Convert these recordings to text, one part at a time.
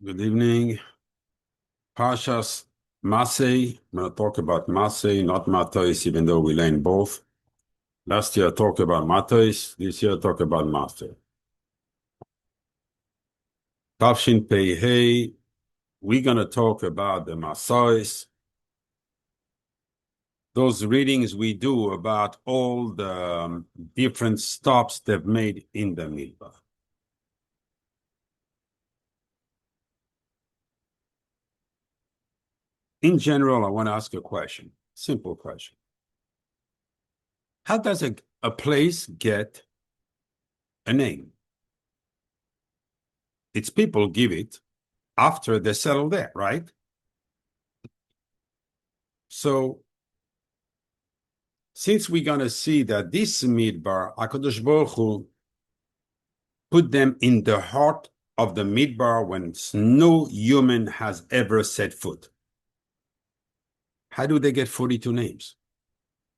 Good evening. Parshas Masei. I'm going to talk about Masei, not Matos, even though we learned both. Last year I talked about Matos. This year I talk about Masei. Tafshin Pei Hey. We're going to talk about the Masais. Those readings we do about all the different stops they've made in the midbar. In general, I want to ask a question. Simple question. How does a place get a name? Its people give it after they settle there, right? So, since we're going to see that this midbar, HaKadosh Baruch Hu put them in the heart of the midbar when no human has ever set foot. How do they get 42 names?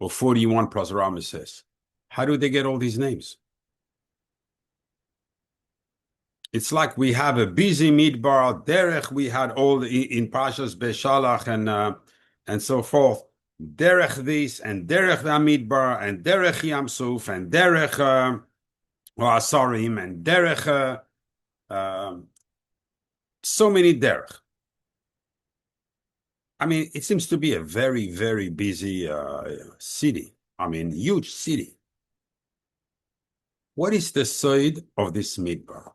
Or 41 plus Ramesses? How do they get all these names? It's like we have a busy midbar. Derech, we had all in Parshas Beshalach and so forth. Derech this and Derech the midbar and Derech Yam Suf and Derech Asarim and Derech so many Derech. I mean, it seems to be a very, very busy city. I mean, huge city. What is the side of this midbar?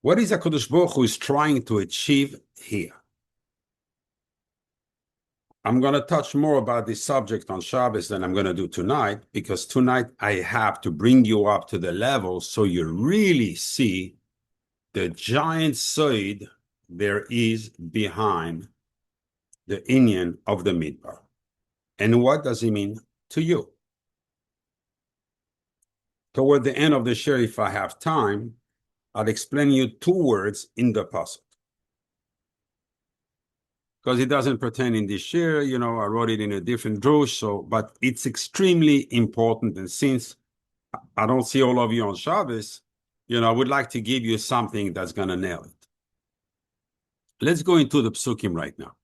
What is HaKadosh Baruch Hu is trying to achieve here? I'm going to touch more about this subject on Shabbos than I'm going to do tonight, because tonight I have to bring you up to the level so you really see the giant side there is behind the inyan of the midbar. And what does it mean to you? Toward the end of the share, if I have time, I'll explain you two words in the pasuk. Because it doesn't pertain in this share, I wrote it in a different drush, but it's extremely important. And since I don't see all of you on Shabbos, I would like to give you something that's going to nail it. Let's go into the psukim right now.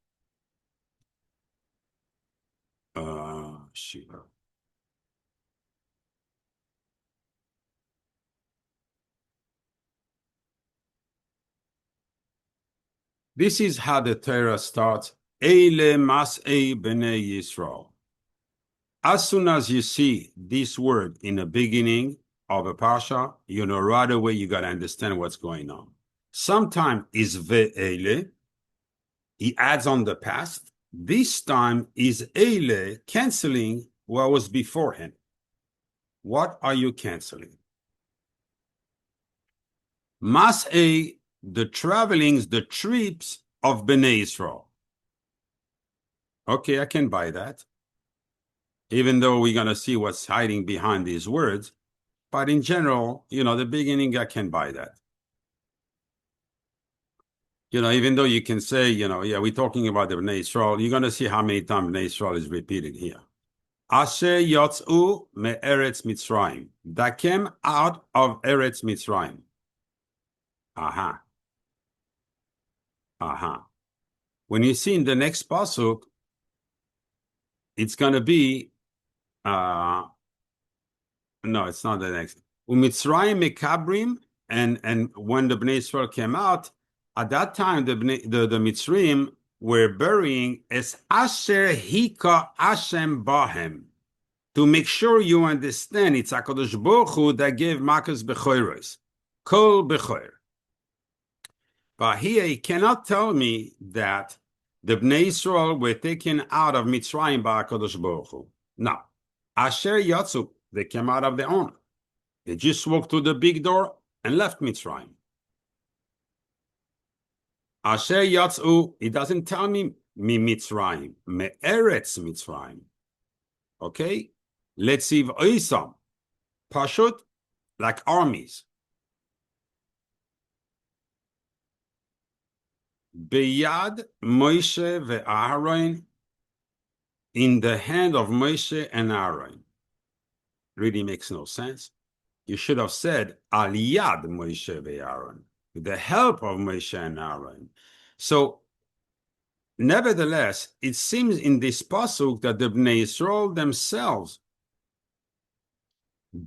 This is how the Torah starts. Eile mas'ei Bnei Yisrael. As soon as you see this word in the beginning of a parsha, right away you got to understand what's going on. Sometimes is ve'ele, he adds on the past. This time is eile, canceling what was beforehand. What are you canceling? Mas'ei, the travelings, the trips of Bnei Yisrael. Okay, I can buy that. Even though we're going to see what's hiding behind these words. But in general, the beginning, I can buy that. Even though you can say, yeah, we're talking about the Bnei Yisrael, you're going to see how many times Bnei Yisrael is repeated here. Asher yotzu me'eretz Mitzrayim. That came out of Eretz Mitzrayim. Aha. When you see in the next pasuk, it's going to be, no, it's not the next. Umitzrayim mekabrim, and when the Bnei Yisrael came out, at that time the Mitzrayim were burying es asher hika Hashem bahem. To make sure you understand, it's HaKadosh Baruch Hu that gave Makas Bechoros, Kol Bechoir. But here he cannot tell me that the Bnei Yisrael were taken out of Mitzrayim by HaKadosh Baruch Hu. No. Asher Yatzu, they came out of their own. They just walked through the big door and left Mitzrayim. Asher Yatzu, it doesn't tell me Mitzrayim, Me'eretz Mitzrayim. Okay? Let's see Oisam. Pashut, like armies. Beyad Moshe ve'Aharon, in the hand of Moshe and Aaron. Really makes no sense. You should have said Al Yad Moshe ve'Aaron, with the help of Moshe and Aaron. So, nevertheless, it seems in this pasuk that the Bnei Yisrael themselves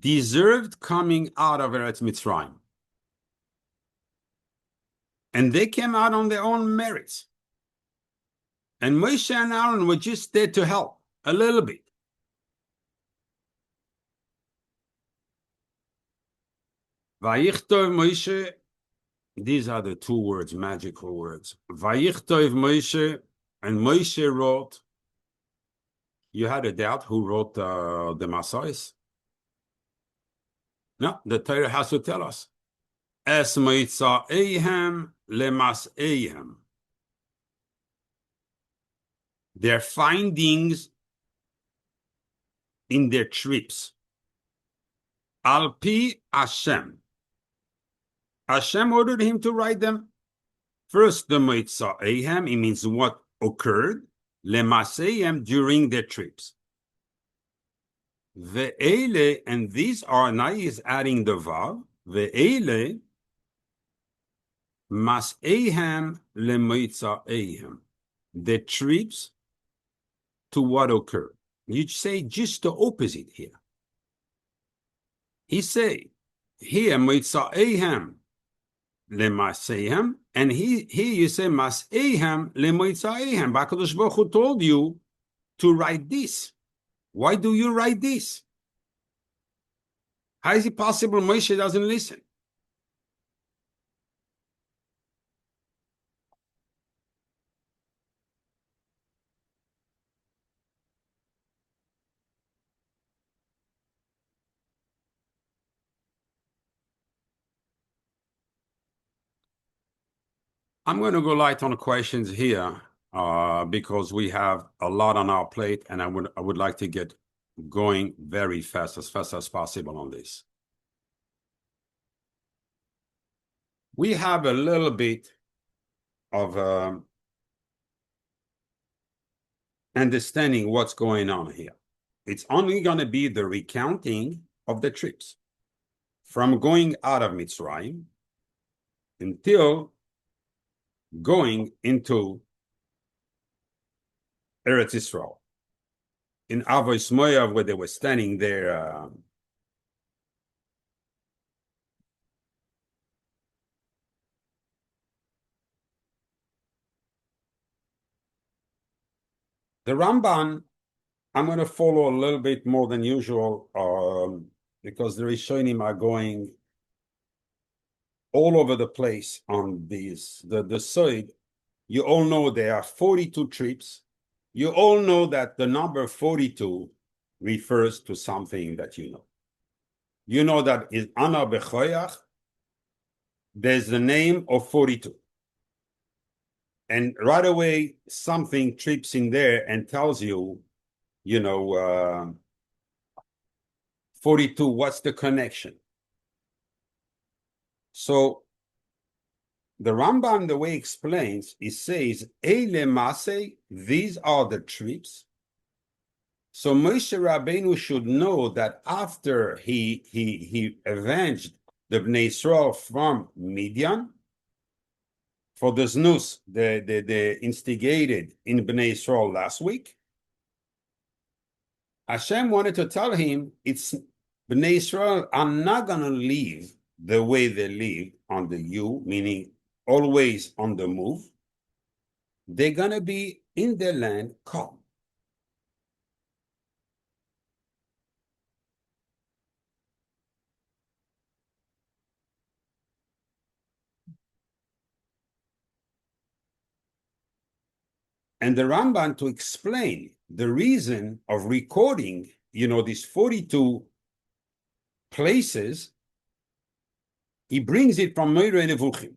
deserved coming out of Eretz Mitzrayim. And they came out on their own merits. And Moshe and Aaron were just there to help a little bit. Vayichtov Moshe, these are the two words, magical words. Vayichtov Moshe, and Moshe wrote. You had a doubt who wrote the Masa'is? No, the Torah has to tell us. Es moitza'ehem lemas'ehem. Their findings in their trips. Al pi Hashem. Hashem ordered him to write them. First, the moitza'ehem, it means what occurred. Lemas'ehem, during their trips. Ve'ele, and these are, now he is adding the vav. Ve'ele mas'ehem lemoitza'ehem. The trips to what occurred. You say just the opposite here. He say here moitza'ehem lemas'ehem, and here you say mas'ehem lemoitza'ehem. HaKadosh Baruch Hu told you to write this. Why do you write this? How is it possible Moshe doesn't listen? I'm going to go light on questions here because we have a lot on our plate, and I would like to get going very fast as possible on this. We have a little bit of understanding what's going on here. It's only going to be the recounting of the trips from going out of Mitzrayim until going into Eretz Yisrael. In Avos Moav, where they were standing there, the Ramban, I'm going to follow a little bit more than usual because the Rishonim are going all over the place on these. The side, you all know there are 42 trips. You all know that the number 42 refers to something that you know. You know that in Ana Bechoyach, there's the name of 42. And right away, something trips in there and tells you, 42, what's the connection? So the Rambam, the way he explains, he says, Eile Masei, these are the trips. So Moshe Rabbeinu should know that after he avenged the Bnei Yisrael from Midian, for the znus they instigated in Bnei Yisrael last week, Hashem wanted to tell him, it's Bnei Yisrael are not going to leave the way they live on the U, meaning always on the move. They're going to be in their land calm. And the Ramban, to explain the reason of recording, these 42 places, he brings it from Moreh Nevuchim.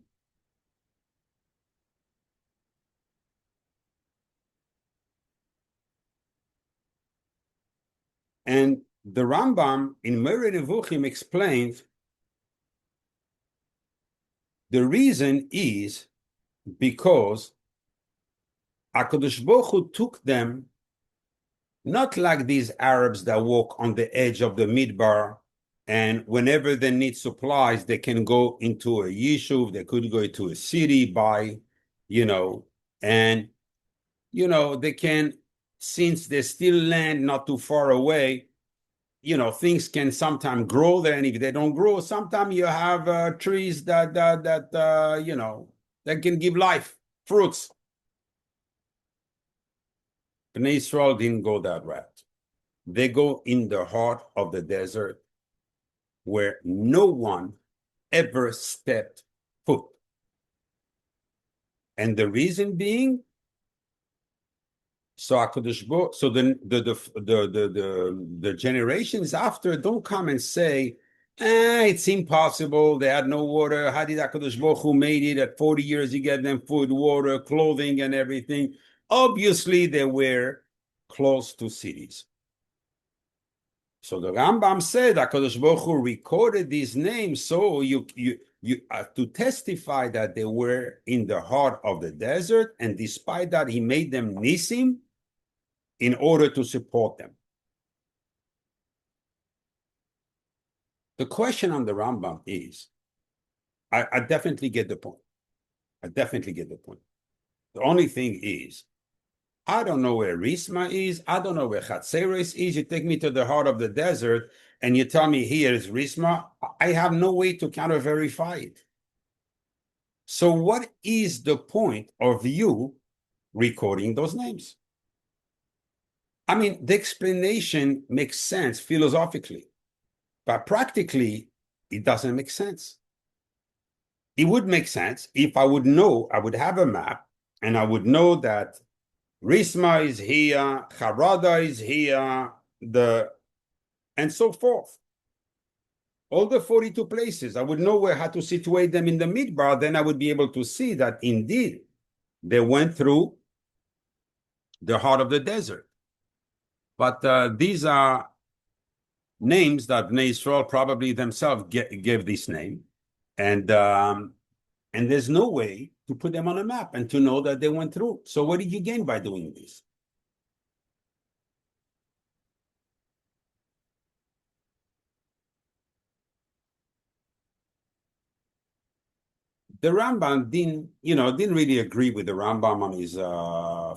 And the Rambam in Moreh Nevuchim explains the reason is because HaKadosh Baruch Hu took them not like these Arabs that walk on the edge of the midbar And whenever they need supplies, they can go into a yishuv, they could go to a city, buy, and, they can, since there's still land not too far away, things can sometimes grow there. And if they don't grow, sometimes you have trees that can give life, fruits. Bnei Yisrael didn't go that route. They go in the heart of the desert where no one ever stepped foot. And the reason being, so the generations after don't come and say, it's impossible. They had no water. How did HaKadosh Baruch Hu made it at 40 years? He gave them food, water, clothing, and everything. Obviously, they were close to cities. So the Rambam said HaKadosh Baruch Hu recorded these names so you to testify that they were in the heart of the desert, and despite that, he made them nisim in order to support them. The question on the Rambam is, I definitely get the point. The only thing is, I don't know where Risma is. I don't know where Chatzeres is. You take me to the heart of the desert and you tell me here is Risma. I have no way to counter verify it. So what is the point of you recording those names? I mean, the explanation makes sense philosophically, but practically, it doesn't make sense. It would make sense if I would know, I would have a map, and I would know that Risma is here, Harada is here, and so forth. All the 42 places, I would know how to situate them in the midbar, then I would be able to see that indeed they went through the heart of the desert. But these are names that Bnei Yisrael probably themselves gave this name. And there's no way to put them on a map and to know that they went through. So what did you gain by doing this? The Rambam didn't really agree with the Rambam on his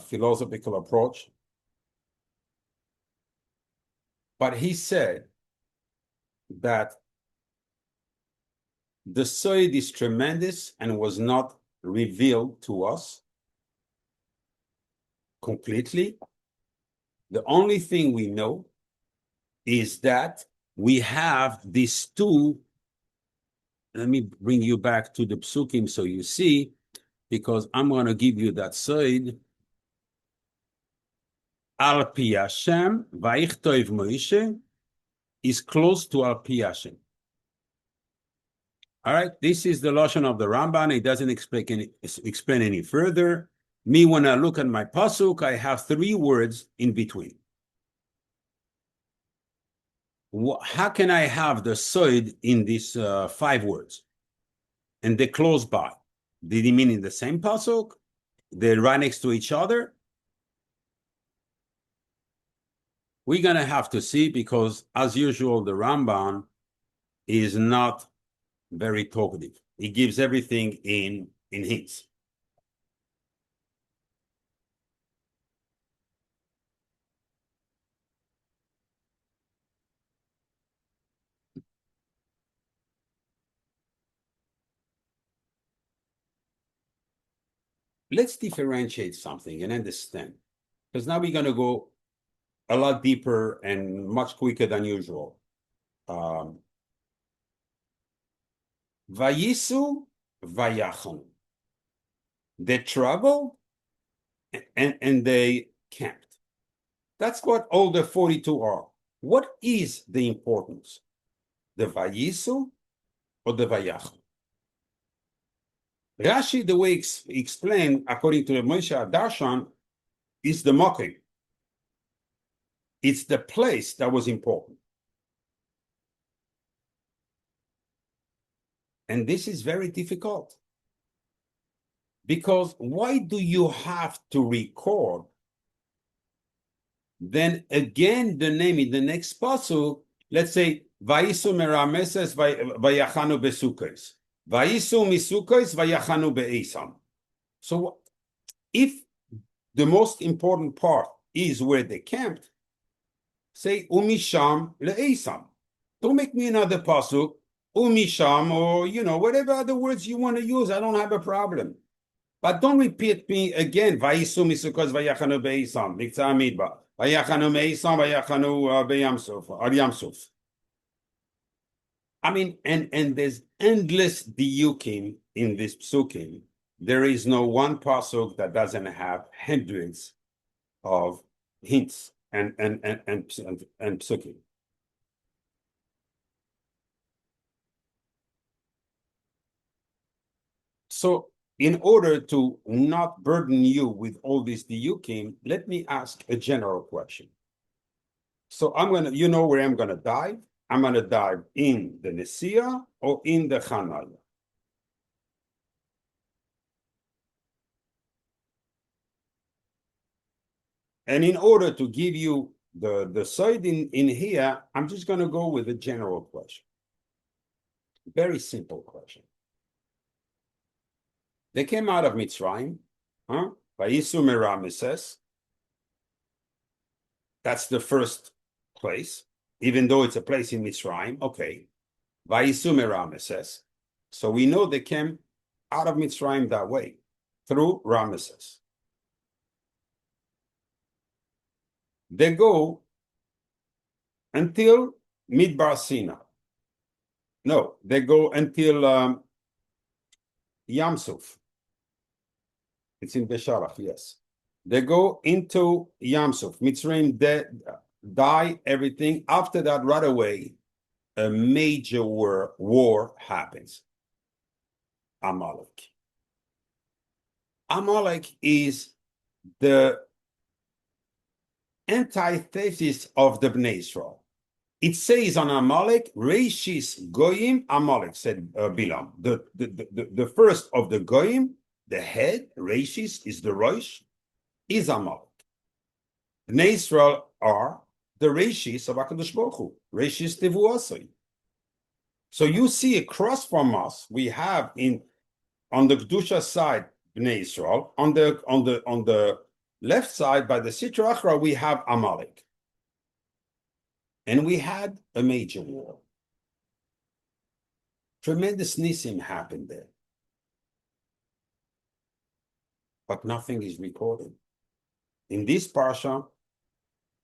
philosophical approach. But he said that the Soid is tremendous and was not revealed to us completely. The only thing we know is that we have these two. Let me bring you back to the psukim so you see, because I'm going to give you that Soid. Al pi Hashem, vaichtov Moshe, is close to Al pi Hashem. All right, this is the Lashon of the Ramban. It doesn't explain any further. Me, when I look at my pasuk, I have 3 words in between. How can I have the Soid in these 5 words? And they're close by. Did he mean in the same pasuk? They're right next to each other? We're going to have to see, because as usual, the Ramban is not very talkative. He gives everything in hints. Let's differentiate something and understand, because now we're going to go a lot deeper and much quicker than usual. Vayisu, vayachon. They traveled and they camped. That's what all the 42 are. What is the importance? The vayisu or the vayachon? Rashi, the way explained, according to the Moshe Darshan, is the mocking. It's the place that was important. And this is very difficult. Because why do you have to record then again the name in the next pasuk? Let's say Vayisu merameses vayachanu besukos. Vayisu misukos vayachanu be'esam. So if the most important part is where they camped, say umisham le'esam. Don't make me another pasuk, umisham, or whatever other words you want to use. I don't have a problem. But don't repeat me again. Vayisu misukos vayachanu be'esam. Miktzah midbar. Vayachanu me'esam vayachanu be'yamsuf. Or yamsuf. I mean, and there's endless diukim in this psukim. There is no one pasuk that doesn't have hundreds of hints and psukim. So, in order to not burden you with all this diukim, let me ask a general question. So you know where I'm gonna dive? I'm gonna dive in the Nesiah or in the Chanaya. And in order to give you the side in here, I'm just gonna go with a general question. Very simple question. They came out of Mitzrayim, Vayisu Merameses. That's the first place, even though it's a place in Mitzrayim. Okay, Vayisu Merameses. So we know they came out of Mitzrayim that way, through Ramesses. They go until midbar Sinai. No, they go until Yamsuf. It's in Besharach, yes. They go into Yamsuf. Mitzrayim die, everything. After that, right away, a major war happens. Amalek. Amalek is the antithesis of the Bnei Yisrael. It says on Amalek, Reishis Goyim Amalek, said Bilam. The first of the Goyim, the head, Reishis is the Rosh, is Amalek. Bnei Yisrael are the Reishis of HaKadosh Baruch Hu, Reishis Tevuasai. So you see across from us, we have on the Kedusha side, Bnei Yisrael, on the left side by the Sitra Achra, we have Amalek. And we had a major war. Tremendous nisim happened there. But nothing is recorded. In this parsha,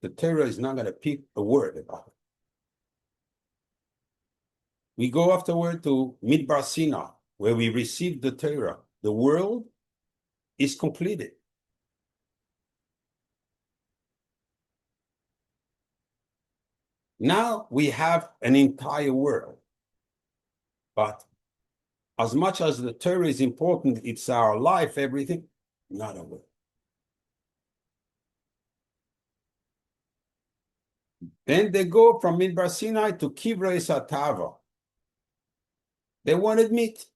the Torah is not going to pick a word about it. We go afterward to midbar Sinai, where we receive the Torah. The world is completed. Now we have an entire world. But as much as the Torah is important, it's our life, everything, not a world. Then they go from midbar Sinai to Kivrei Satava. They wanted meat.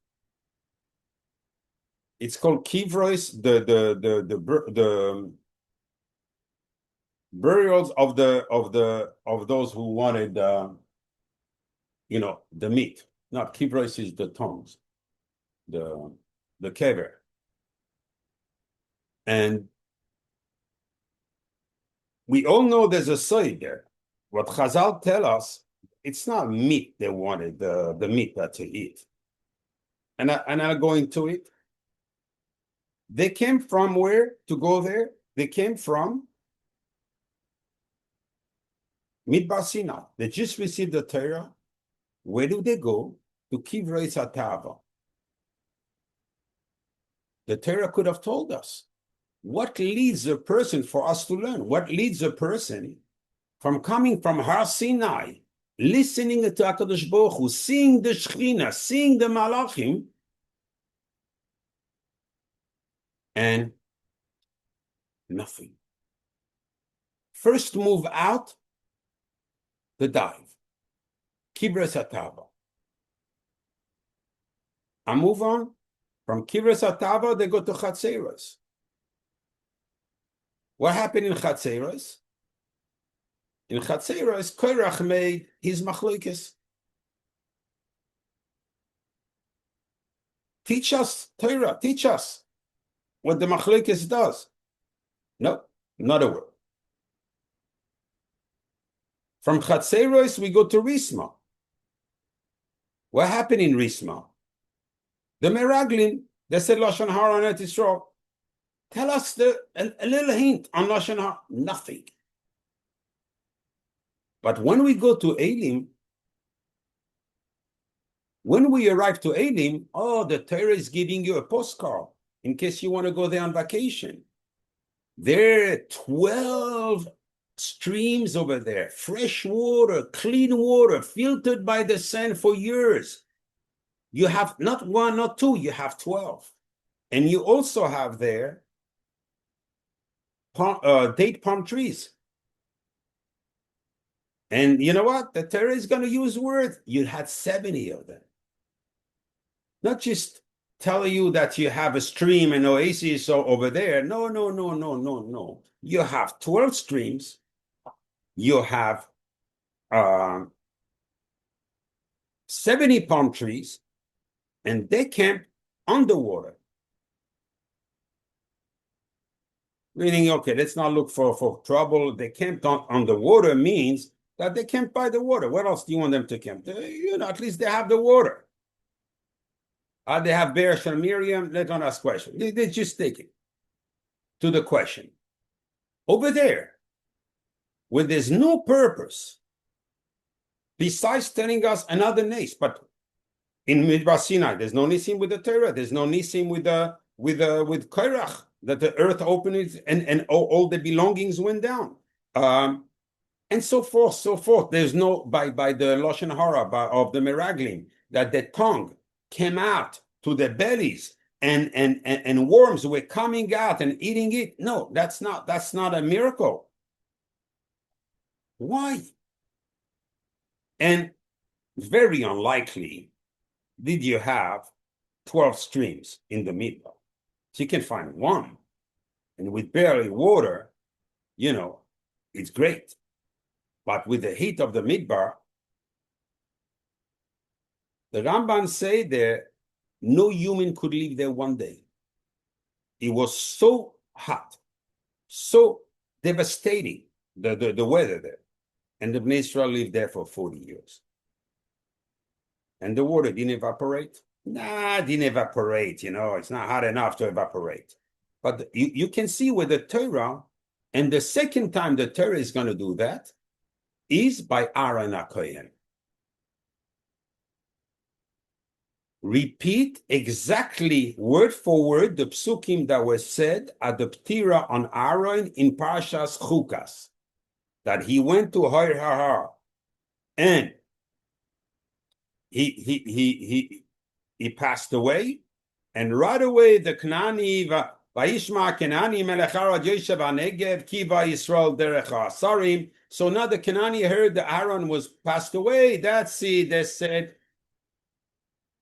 It's called Kivros, the burials of those who wanted the meat. Not Kivros is the tombs, the kever. And we all know there's a side there. What Chazal tell us, it's not meat they wanted, the meat that to eat. And I'll go into it. They came from where to go there? They came from midbar Sinai. They just received the Torah. Where do they go? To Kivrei Satava. The Torah could have told us. What leads a person for us to learn? What leads a person from coming from Har Sinai, listening to HaKadosh Baruch Hu, seeing the Shekhinah, seeing the Malachim, and nothing. First move out, the dive. Kivrei Satava. I move on. From Kivrei Satava, they go to Chatzeros. What happened in Chatzeros? In Chatzeros, Korach made his machlokes. Teach us, Torah, teach us what the machlokes does. No, not a word. From Chatzeros, we go to Risma. What happened in Risma? The Meraglim, they said Lashon Hara on Eretz Yisrael. Tell us a little hint on Lashon Hara. Nothing. But when we go to Elim, when we arrive to Elim, oh, the Torah is giving you a postcard in case you want to go there on vacation. There are 12 streams over there, fresh water, clean water, filtered by the sun for years. You have not one, not two, you have 12. And you also have there date palm trees. And you know what? The Torah is going to use word. You had 70 of them. Not just telling you that you have a stream and oasis over there. No, no, no, no, no, no. You have 12 streams. You have 70 palm trees, and they camp underwater. Meaning, okay, let's not look for trouble. They camped on the water means that they camp by the water. What else do you want them to camp? At least they have the water. They have Be'er Shel Miriam. Let's not ask questions. They just take it to the question. Over there, where there's no purpose, besides telling us another nace, but in Midbar Sinai, there's no nisim with the Torah. There's no nisim with Korach, that the earth opened and all the belongings went down. And so forth, so forth. There's no, by the Lashon Hara of the Meraglim, that the tongue came out to the bellies and worms were coming out and eating it. No, that's not a miracle. Why? And very unlikely did you have 12 streams in the midbar. So you can find one, and with barely water, it's great. But with the heat of the midbar, the Ramban say that no human could live there one day. It was so hot, so devastating, the weather there. And the Bnei Yisrael lived there for 40 years. And the water didn't evaporate? Nah, it didn't evaporate, it's not hot enough to evaporate. But you can see with the Torah, and the second time the Torah is going to do that is by Aharon HaKohen. Repeat exactly word for word the psukim that were said at the Ptira on Aharon in Parashat Chukat, that he went to Har Har and he passed away, and right away the Kanani Vayishma Kanani Melechara Yoshev Anegev Kiva Yisrael Derech Asarim. So now the Kanani heard that Aharon was passed away. That's it. They said,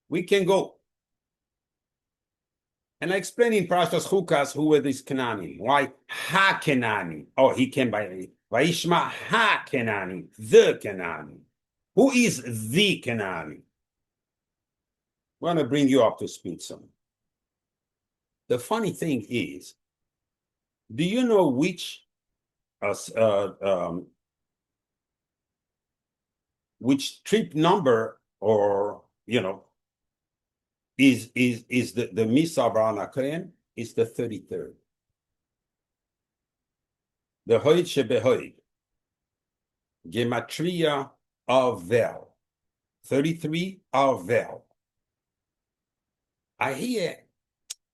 we can go. And I explained in Parashat Chukat who were these Kanani. Why Ha-Kanani? Oh, he came by Vayishma Ha-Kanani, the Kanani. Who is the Kanani? I want to bring you up to speed some. The funny thing is, do you know which trip number, or is the Misa of Aharon HaKohen? Is the 33rd. The Hoid Shebehoid, Gematria of Vel, 33 of Vel. I hear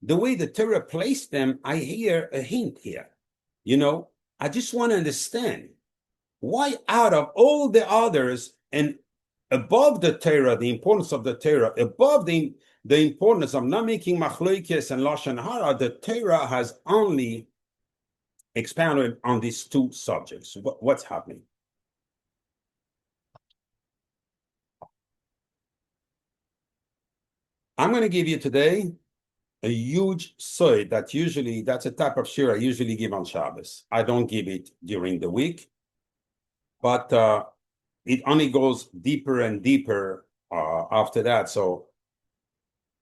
the way the Torah placed them, I hear a hint here. I just want to understand why out of all the others and above the Torah, the importance of the Torah, above the importance of not making machlokes and Lashon Hara, the Torah has only expounded on these two subjects. What's happening? I'm going to give you today a huge soy that's a type of shir I usually give on Shabbos. I don't give it during the week. but it only goes deeper and deeper after that. So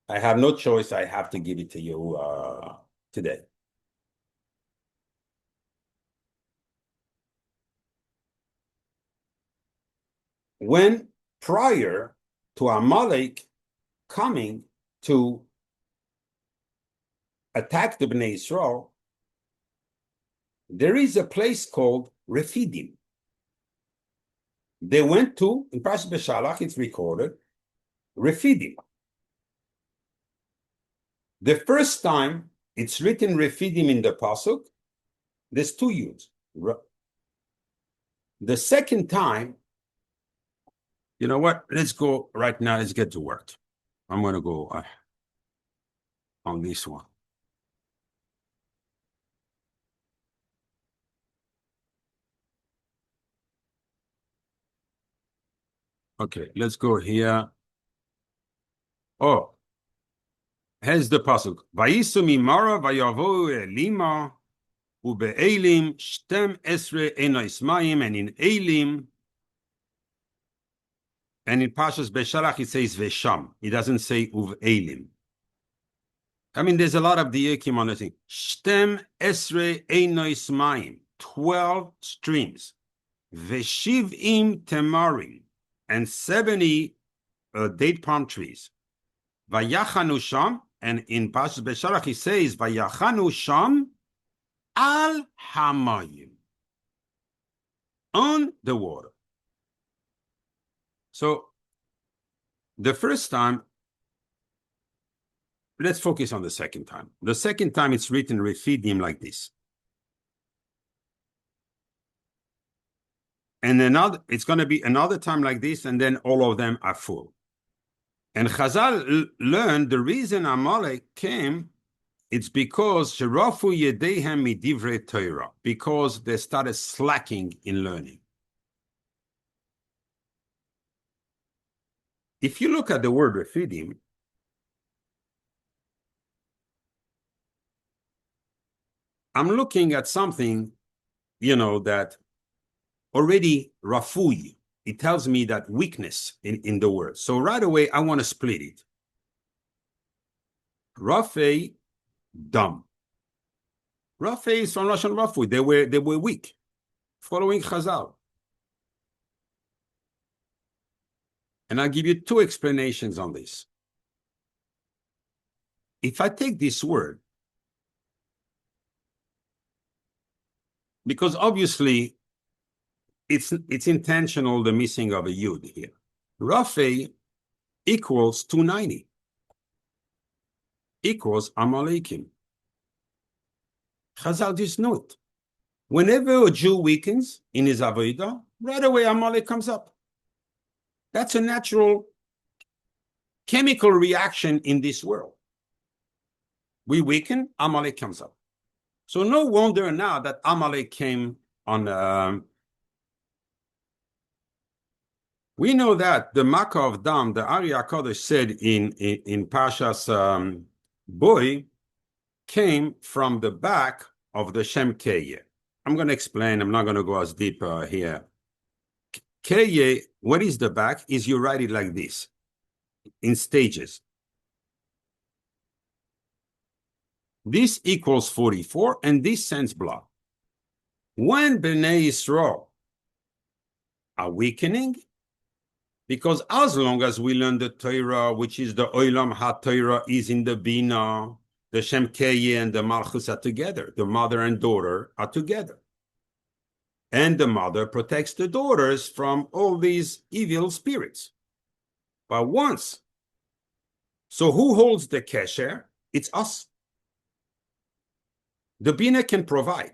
I have no choice. I have to give it to you today. When prior to Amalek coming to attack the Bnei Yisrael, there is a place called Refidim. They went to, in Parashat Beshalach, it's recorded, Refidim. The first time it's written Refidim in the Pasuk, there's two Yuds. The second time, you know what? Let's go right now. Let's get to work. I'm going to go on this one. Okay, let's go here. Oh, here's the pasuk. Vayisu mimara vayavo elima ube'elim shtem esre enois mayim, and in Elim, and in Parshas Beshalach it says vesham. It doesn't say uve'elim. I mean, there's a lot of diakim on the thing. Shtem esre enois mayim, 12 streams. Veshivim temarim, and 70 date palm trees. Vayachanu sham, and in Parashat Beshalach he says Vayachanu sham al hamayim, on the water. So the first time, let's focus on the second time. The second time it's written Refidim like this. And another, it's going to be another time like this, and then all of them are full. And Chazal learned the reason Amalek came, it's because Sherafu Yedehem Midivrei Torah, because they started slacking in learning. If you look at the word Refidim, I'm looking at something, that already Rafui. It tells me that weakness in the word. So right away, I want to split it. Rafei, dumb. Rafei is from Lashon Rafui. They were weak, following Chazal. And I'll give you two explanations on this. If I take this word, because obviously it's intentional, the missing of a yud here. Rafei equals 290, equals Amalekim. Chazal just know it. Whenever a Jew weakens in his avodah, right away Amalek comes up. That's a natural chemical reaction in this world. We weaken, Amalek comes up. So no wonder now that Amalek came on. We know that the Makkah of Dam, the Ari HaKadosh said in Parshas Boy, came from the back of the Shem Keye. I'm going to explain. I'm not going to go as deep here. Keye, what is the back? Is you write it like this, in stages. This equals 44, and this sends blood. When Bnei Yisrael are weakening, because as long as we learn the Torah, which is the Olam HaTorah, is in the Bina, the Shem Keye and the Malchus are together. The mother and daughter are together. And the mother protects the daughters from all these evil spirits. But once, so who holds the kesher? It's us. The Bina can provide,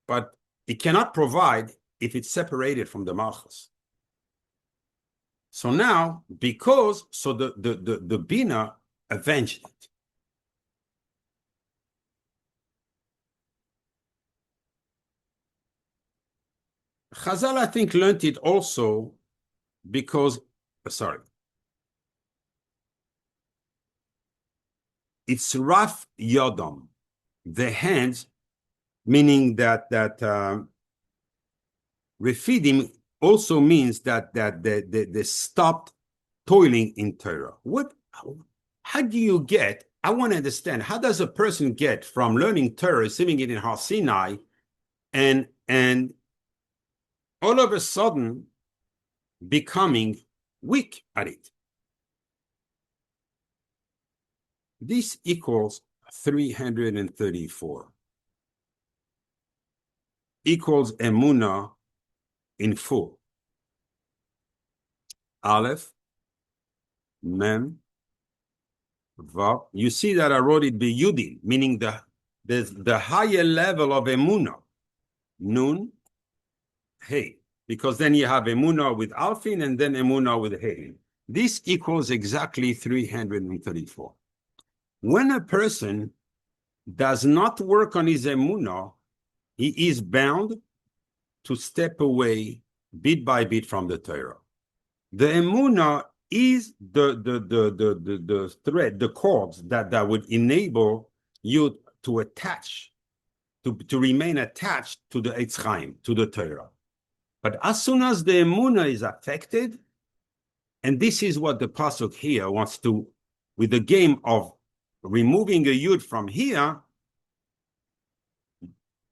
but it cannot provide if it's separated from the Malchus. So now, the Bina avenged it. Chazal, I think, learned it also because, it's Raf Yodom, the hands, meaning that Refidim also means that they stopped toiling in Torah. How do you get? I want to understand, how does a person get from learning Torah, receiving it in Har Sinai, and all of a sudden becoming weak at it? This equals 334. Equals Emunah in full. Aleph, Mem, Vav. You see that I wrote it B'Yudin, meaning the higher level of Emunah. Nun, Hey. Because then you have Emunah with Alfin and then Emunah with Hey. This equals exactly 334. When a person does not work on his Emunah, he is bound to step away bit by bit from the Torah. The Emunah is the thread, the cords that would enable you to attach, to remain attached to the Eitz Chaim, to the Torah. But as soon as the Emunah is affected, and this is what the Pasuk here wants to, with the game of removing a Yud from here,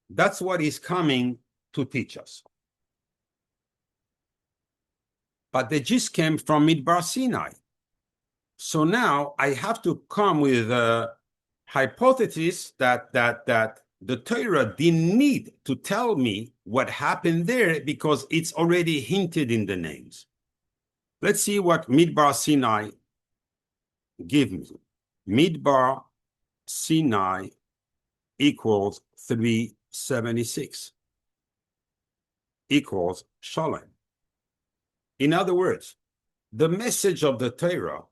that's what is coming to teach us. But they just came from midbar Sinai. So now I have to come with a hypothesis that the Torah didn't need to tell me what happened there because it's already hinted in the names. Let's see what midbar Sinai gives me. Midbar Sinai equals 376 equals Shalom. In other words, the message of the Torah,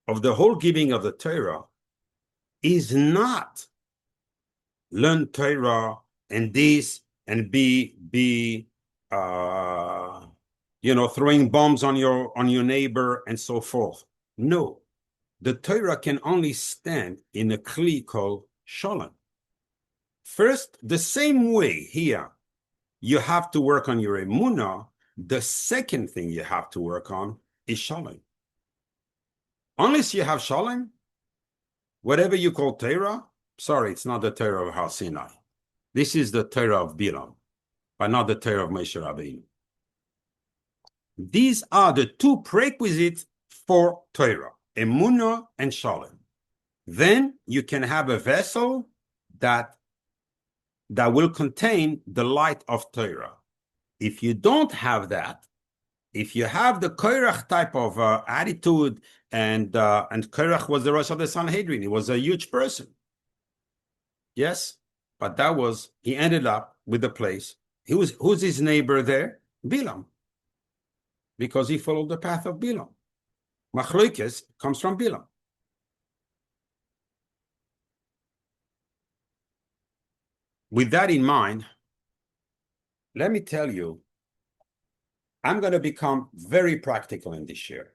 of the whole giving of the Torah, is not learn Torah and this and be throwing bombs on your neighbor and so forth. No, the Torah can only stand in a kli called Shalom. First, the same way here, you have to work on your emunah. The second thing you have to work on is Shalom. Unless you have Shalom, whatever you call Torah, sorry, it's not the Torah of Har Sinai. This is the Torah of Bilam, but not the Torah of Moshe Rabbeinu. These are the two prerequisites for Torah, emunah and Shalom. Then you can have a vessel that will contain the light of Torah. If you don't have that, if you have the Korach type of attitude, and Korach was the Rosh of the Sanhedrin, he was a huge person. Yes, but he ended up with the place. Who's his neighbor there? Bilam. Because he followed the path of Bilam. Machlokes comes from Bilam. With that in mind, let me tell you, I'm going to become very practical in this year,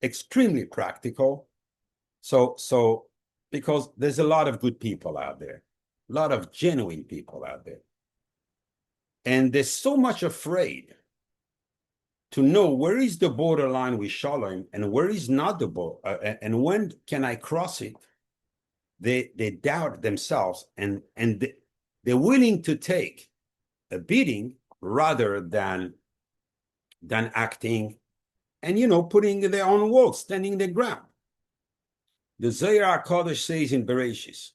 extremely practical. So because there's a lot of good people out there, a lot of genuine people out there. And they're so much afraid to know where is the borderline with Shalom and where is not the border, and when can I cross it? They doubt themselves, and they're willing to take a beating rather than acting and putting their own words, standing their ground. The Zohar HaKadosh says in Bereshis,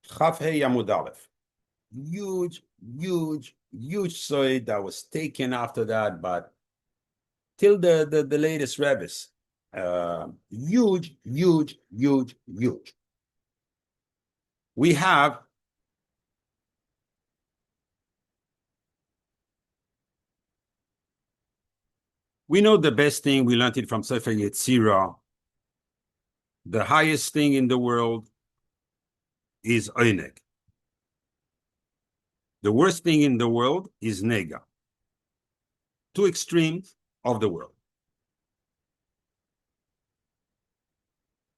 Chaf Hei Amud Aleph, huge side that was taken after that, but till the latest Rebbe's, huge. We know the best thing, we learned it from Sefer Yetzirah. The highest thing in the world is Oneg. The worst thing in the world is Nega. Two extremes of the world.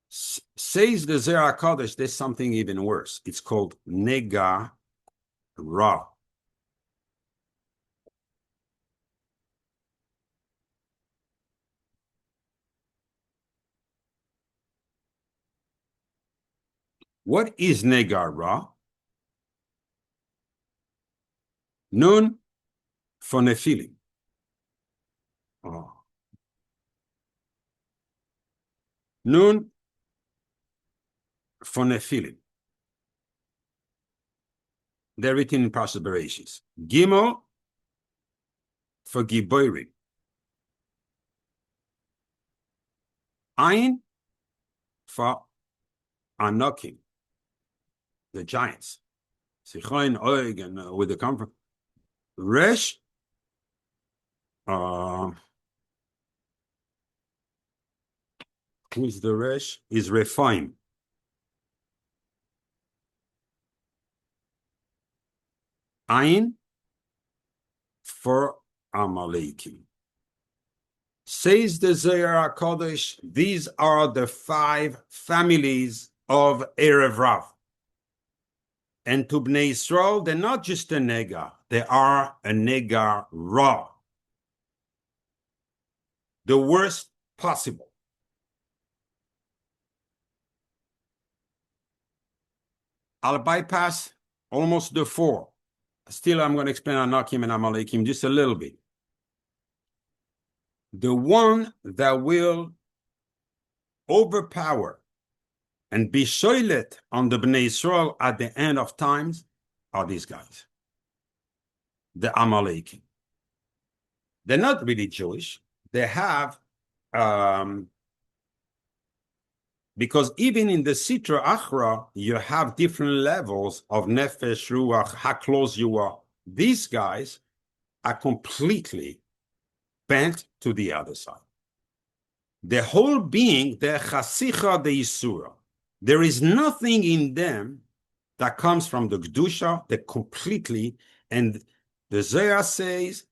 Says the Zohar HaKadosh, there's something even worse. It's called Nega Ra. What is negar ra? Nun for nephilim. Oh. Nun for nephilim. They're written in Parashat Bereshis. Gimel for giborim. Ayin for anokim, the giants. Sichoin, Oig, and with the comfort. Resh, who is the Resh? Is Rephaim. Ayin for Amalekim. Says the Zohar HaKodesh, these are the 5 families of Erev Rav. And to Bnei Yisrael, they're not just a negar, they are a negar ra. The worst possible. I'll bypass almost the 4. Still, I'm going to explain Anakim and Amalekim just a little bit. The one that will overpower and be shoilet on the Bnei Yisrael at the end of times are these guys, the Amalekim. They're not really Jewish. They have, because even in the Sitra Achra, you have different levels of Nefesh, Ruach, how close you are. These guys are completely bent to the other side. The whole being, the Chasicha de Yisura. There is nothing in them that comes from the Kedusha, they completely, and the Zohar says,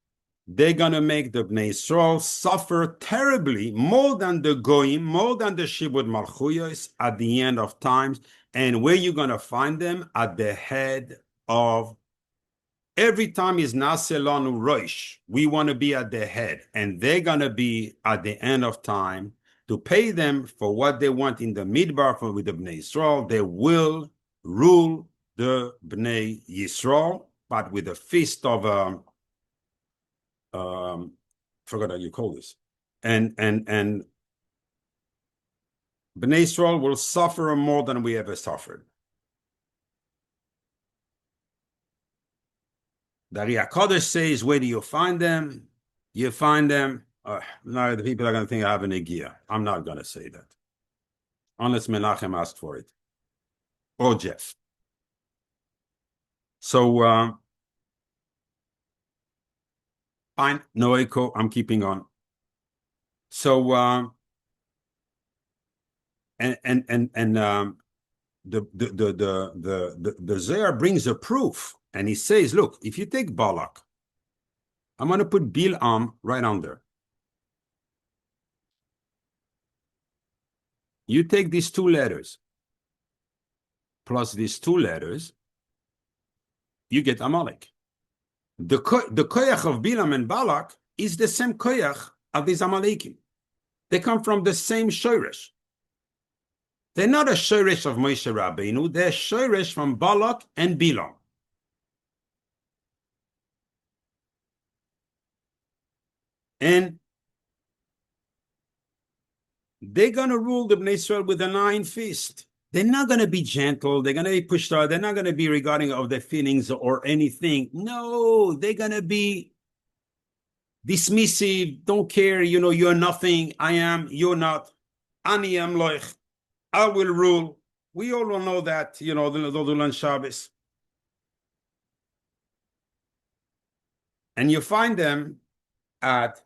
they're going to make the Bnei Yisrael suffer terribly, more than the Goyim, more than the Shibud Malchuyos at the end of times. And where you're going to find them? At the head of, every time is Naselanu Roish. We want to be at the head. And they're going to be at the end of time to pay them for what they want in the midbar with the Bnei Yisrael. They will rule the Bnei Yisrael, but with a fist of forgot how you call this, and Bnei Yisrael will suffer more than we ever suffered. The Riyah Kodesh says, where do you find them? You find them. Now the people are going to think I have an Igia. I'm not going to say that, unless Menachem asked for it, or Jeff. So fine, no echo. I'm keeping on. So the Zohar brings a proof, and he says, look, if you take Balak, I'm going to put Bil'am right under. You take these 2 letters plus these 2 letters, you get Amalek. The koyach of Bilam and Balak is the same koyach of these Amalekim. They come from the same shoresh. They're not a shoresh of Moshe Rabbeinu. They're shoresh from Balak and Bilam. And they're going to rule the Bnei Yisrael with an iron fist. They're not going to be gentle. They're going to be pushed out. They're not going to be regarding of their feelings or anything. No, they're going to be dismissive, don't care, you're nothing, I am, you're not, Ani am loich, I will rule. We all know that, the Dodulan Shabbos. And you find them at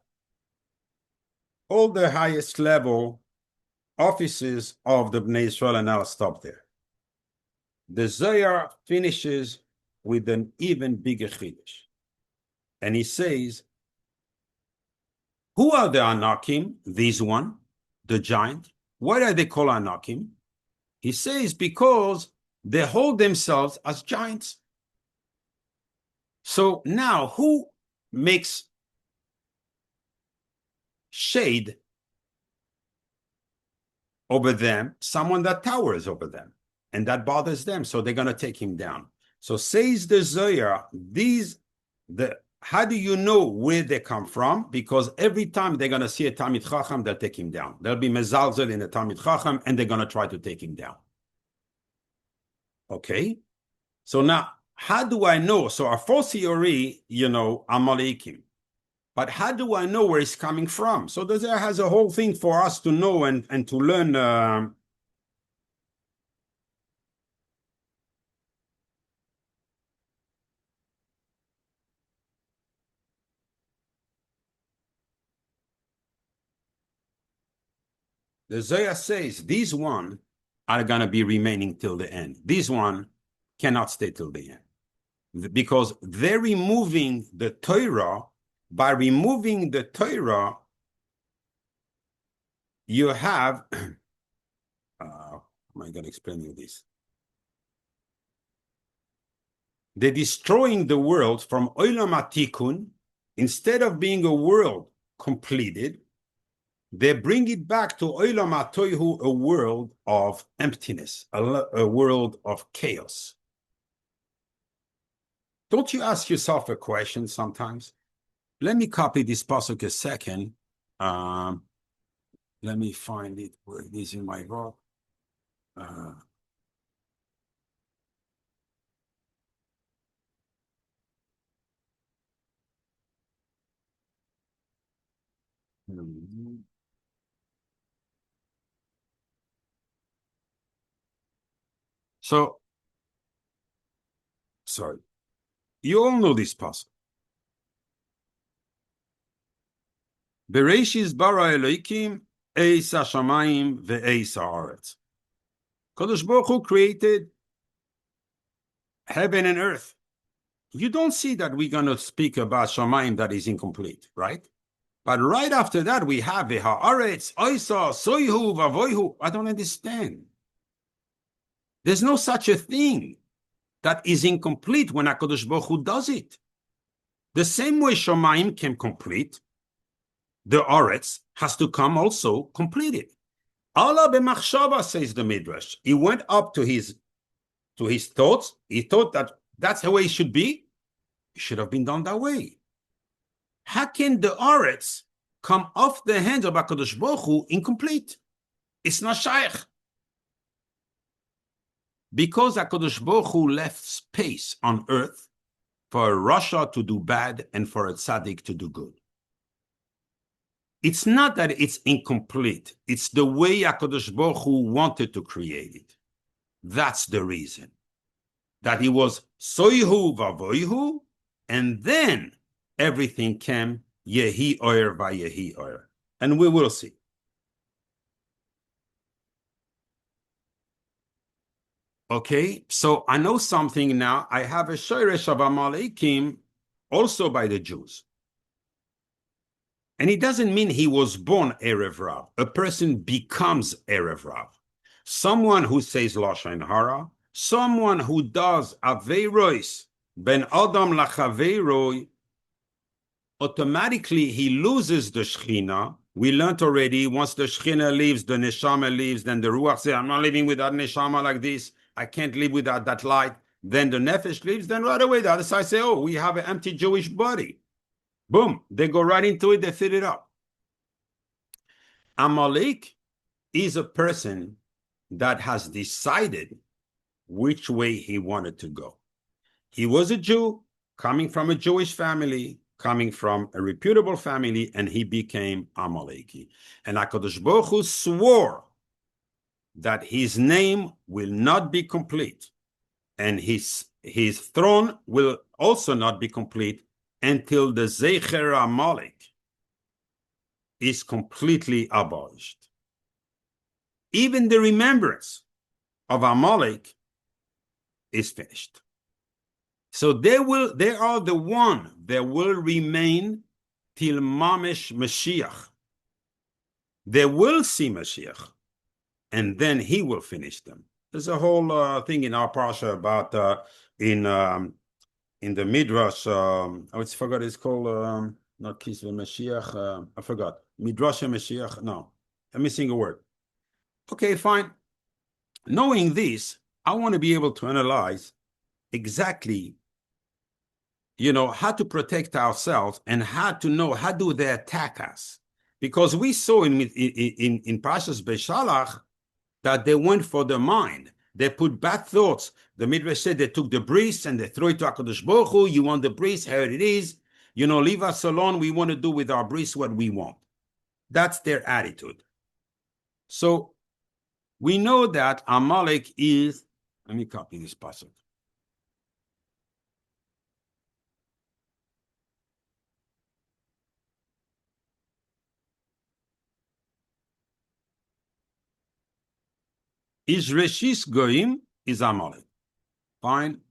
all the highest level offices of the Bnei Yisrael, and I'll stop there. The Zohar finishes with an even bigger chiddush. And he says, who are the Anakim? These one, the giant. Why are they called Anakim? He says because they hold themselves as giants. So now who makes shade over them? Someone that towers over them. and that bothers them, so they're going to take him down. So says the Zohar, how do you know where they come from? Because every time they're going to see a Talmid Chacham, they'll take him down. They'll be mezalzel in a Talmid Chacham, and they're going to try to take him down. Okay? So now, how do I know? So our first theory, Amalekim. But how do I know where it's coming from? So the Zohar has a whole thing for us to know and to learn. The Zohar says these one are going to be remaining till the end. These one cannot stay till the end. Because they're removing the Torah. By removing the Torah, you have, how am I going to explain you this? They're destroying the world from Olam HaTikun. Instead of being a world completed, they bring it back to Olam HaTohu, a world of emptiness, a world of chaos. Don't you ask yourself a question sometimes? Let me copy this pasuk a second. Let me find it where it is in my book. So, sorry. You all know this pasuk. Bereshis bara Elokim eis hashamayim ve'eis haaretz. Kadosh Baruch Hu created heaven and earth. You don't see that we're going to speak about shamayim that is incomplete, right? But right after that, we have haaretz, oisa, soihu, vavoihu. I don't understand. There's no such a thing that is incomplete when HaKadosh Baruch Hu does it. The same way shamayim came complete, the Aretz has to come also completed. Allah b'machshava, says the Midrash. He went up to his thoughts. He thought that that's the way it should be. It should have been done that way. How can the Aretz come off the hands of HaKadosh Baruch Hu incomplete? It's not shaykh. Because HaKadosh Baruch Hu left space on earth for a Rasha to do bad and for a tzaddik to do good. It's not that it's incomplete. It's the way HaKadosh Baruch Hu wanted to create it. That's the reason. That he was soihu vavoihu, and then everything came yehi oyer vayehi oyer. And we will see. Okay, so I know something now. I have a shoresh of Amalekim also by the Jews. And it doesn't mean he was born Erev Rav. A person becomes Erev Rav. Someone who says Lashon Hara, someone who does Aveiros, Ben Adam Lachaveiroi, automatically he loses the Shechina. We learned already, once the Shechina leaves, the Neshama leaves, then the Ruach says, I'm not living without Neshama like this. I can't live without that light. Then the Nefesh leaves, then right away the other side say, oh, we have an empty Jewish body. Boom, they go right into it, they fill it up. Amalek is a person that has decided which way he wanted to go. He was a Jew, coming from a Jewish family, coming from a reputable family, and he became Amaleki. And HaKadosh Baruch Hu swore that his name will not be complete, and his throne will also not be complete until the Zecher Amalek is completely abolished. Even the remembrance of Amalek is finished. So they are the one that will remain till Mamesh Mashiach. They will see Mashiach, and then he will finish them. There's a whole thing in our Parsha about in the Midrash, I forgot it's called, not Kisve Mashiach, I forgot. Midrash Mashiach, no, I'm missing a word. Okay, fine. Knowing this, I want to be able to analyze exactly, how to protect ourselves and how to know how do they attack us. Because we saw in Parashat Beshalach that they went for the mind. They put bad thoughts. The Midrash said they took the bris and they threw it to HaKadosh Baruch Hu. You want the bris, here it is. Leave us alone. We want to do with our bris what we want. That's their attitude. So we know that Amalek is, let me copy this passage. Is Reshis Goyim is Amalek. Fine.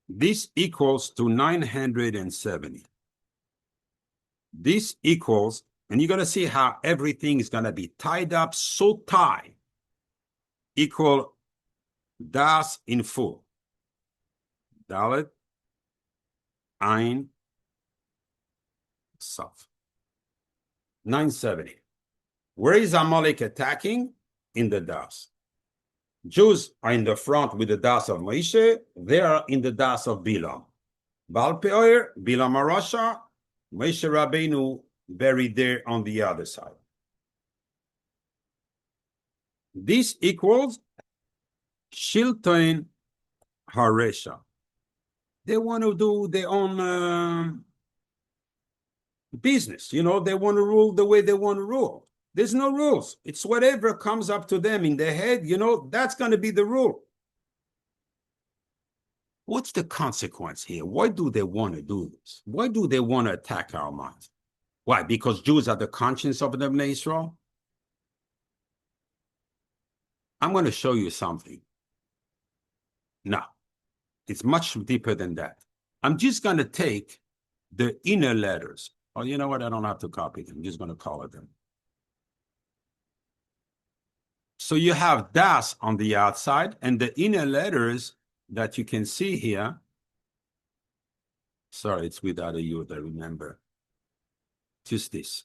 This equals to 970. This equals, and you're going to see how everything is going to be tied up so tight, equal das in full. Dalet, Ein, Saf. 970. Where is Amalek attacking? In the das. Jews are in the front with the das of Moshe. They are in the das of Bilam. Baal Peor, Bilam Arasha, Moshe Rabbeinu buried there on the other side. This equals Shilton Haresha. They want to do their own business. They want to rule the way they want to rule. There's no rules. It's whatever comes up to them in their head, that's going to be the rule. What's the consequence here? Why do they want to do this? Why do they want to attack our minds? Why? Because Jews are the conscience of the Bnei Yisrael? I'm going to show you something. No, it's much deeper than that. I'm just going to take the inner letters. Oh, you know what? I don't have to copy them. I'm just going to color them. So you have das on the outside and the inner letters that you can see here. Sorry, it's without a yud, I remember. Just this.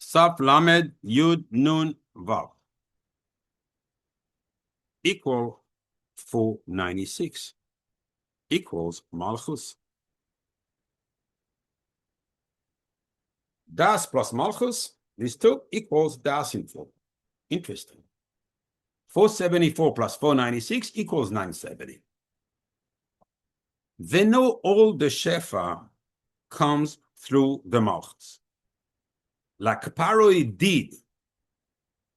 Saf, Lamed, Yud, Nun, Vav. Equal 496. Equals Malchus. Das plus Malchus, these two equals Das in full. Interesting. 474 plus 496 equals 970. They know all the Shefa comes through the Malchus. Like Paroi did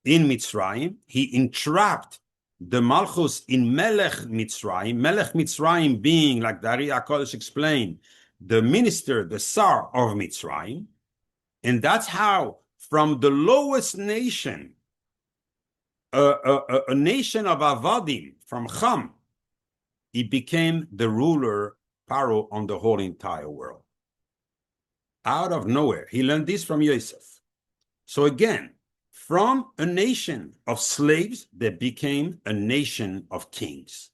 in Mitzrayim, he entrapped the Malchus in Melech Mitzrayim. Melech Mitzrayim being, like the Ari HaKodesh explained, the minister, the Sar of Mitzrayim. And that's how, from the lowest nation, a nation of Avadim, from Cham, he became the ruler, Paro, on the whole entire world. Out of nowhere. He learned this from Yosef. So again, from a nation of slaves, they became a nation of kings.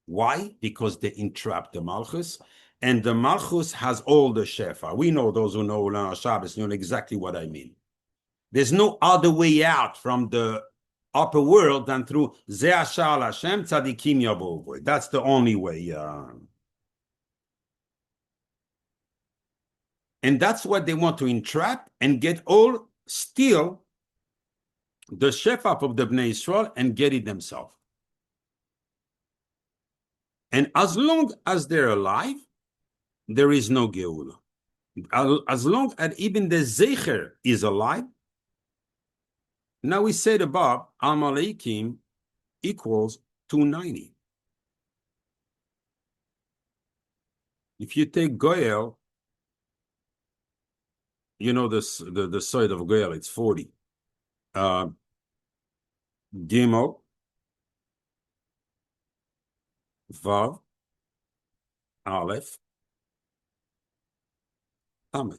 Why? Because they entrapped the Malchus. And the Malchus has all the Shefa. We know, those who know Ulan Shabbos know exactly what I mean. There's no other way out from the upper world than through Ze Ashar Hashem Tzadikim Yabovu. That's the only way. And that's what they want to entrap and get all, steal the Shefa of the Bnei Yisrael and get it themselves. And as long as they're alive, there is no Geula. As long as even the Zecher is alive, now we said above, Amalekim equals 290. If you take Goel, the side of Goel, it's 40. Gimel, Vav, Aleph, Amen.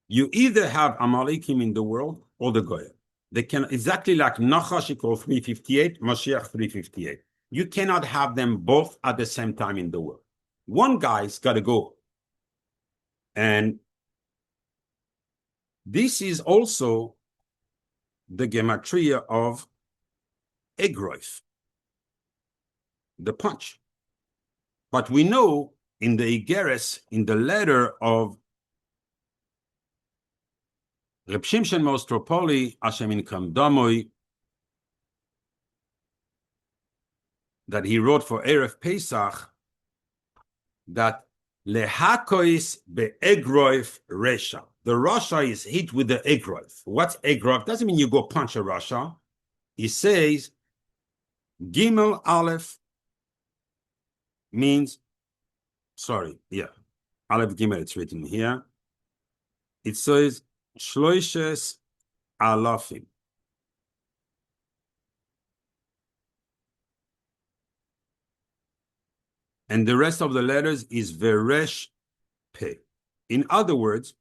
You either have Amalekim in the world or the Goel. They can, exactly like Nachash equals 358, Mashiach 358. You cannot have them both at the same time in the world. One guy's got to go and This is also the gematria of egroif, the punch. But we know in the Igeres, in the letter of Reb Shimshon Mostropoli, Hashem Yinkom Damoi, that he wrote for Erev Pesach, that lehakois be'egroif resha. The Rasha is hit with the egroif. What's egroif? Doesn't mean you go punch a Rasha. He says, Gimel Aleph means, Aleph Gimel, it's written here. It says, Shloishes Alafim. And the rest of the letters is Veresh Pe. In other words,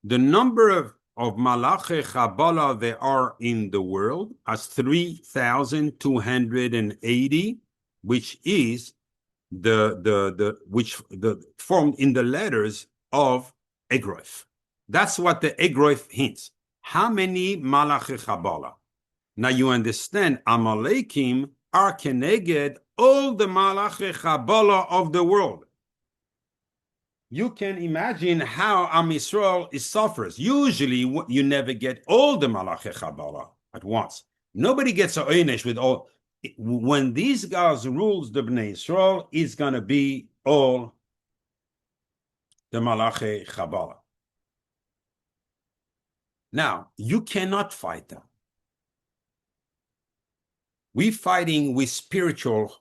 the number of Malachi Chabala there are in the world as 3,280, which is the formed in the letters of Egroif. That's what the Egroif hints. How many Malachi Chabala? Now you understand, Amalekim are keneged all the Malachi Chabala of the world. You can imagine how Am Yisrael suffers. Usually, you never get all the Malachi Chabala at once. Nobody gets a oynish with all. When these guys rules the Bnei Yisrael, it's going to be all the Malachi Chabala. Now, you cannot fight them. We're fighting with spiritual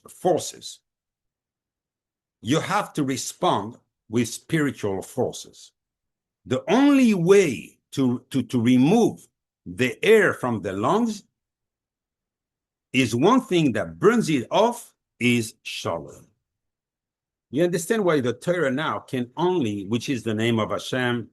forces. You have to respond with spiritual forces. The only way to remove the air from the lungs is one thing that burns it off is shalom. You understand why the Torah now can only, which is the name of Hashem,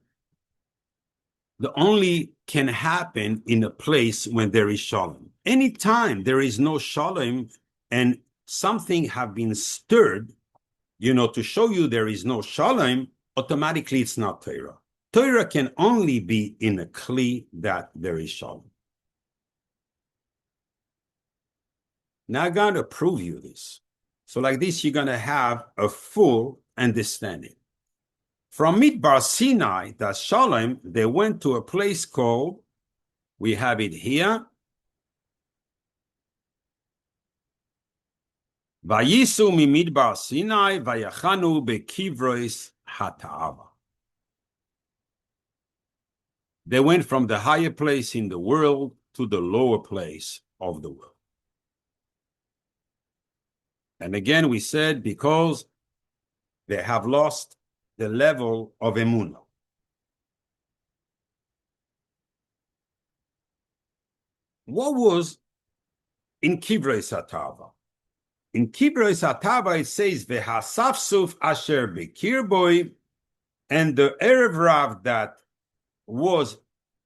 the only can happen in a place when there is shalom. Anytime there is no shalom and something have been stirred, to show you there is no shalom, automatically it's not Torah. Torah can only be in a kli that there is shalom. Now I'm going to prove you this. So like this, you're going to have a full understanding. From midbar Sinai, that's shalom, they went to a place called, we have it here, Vayisu midbar Sinai, vayachanu bekivrois hata'ava. They went from the higher place in the world to the lower place of the world. And again, we said because they have lost the level of emunah. What was in Kivrois Hatava? In Kivrois Hatava, it says, V'hasafsuf asher bekirboy, and the Erev Rav that was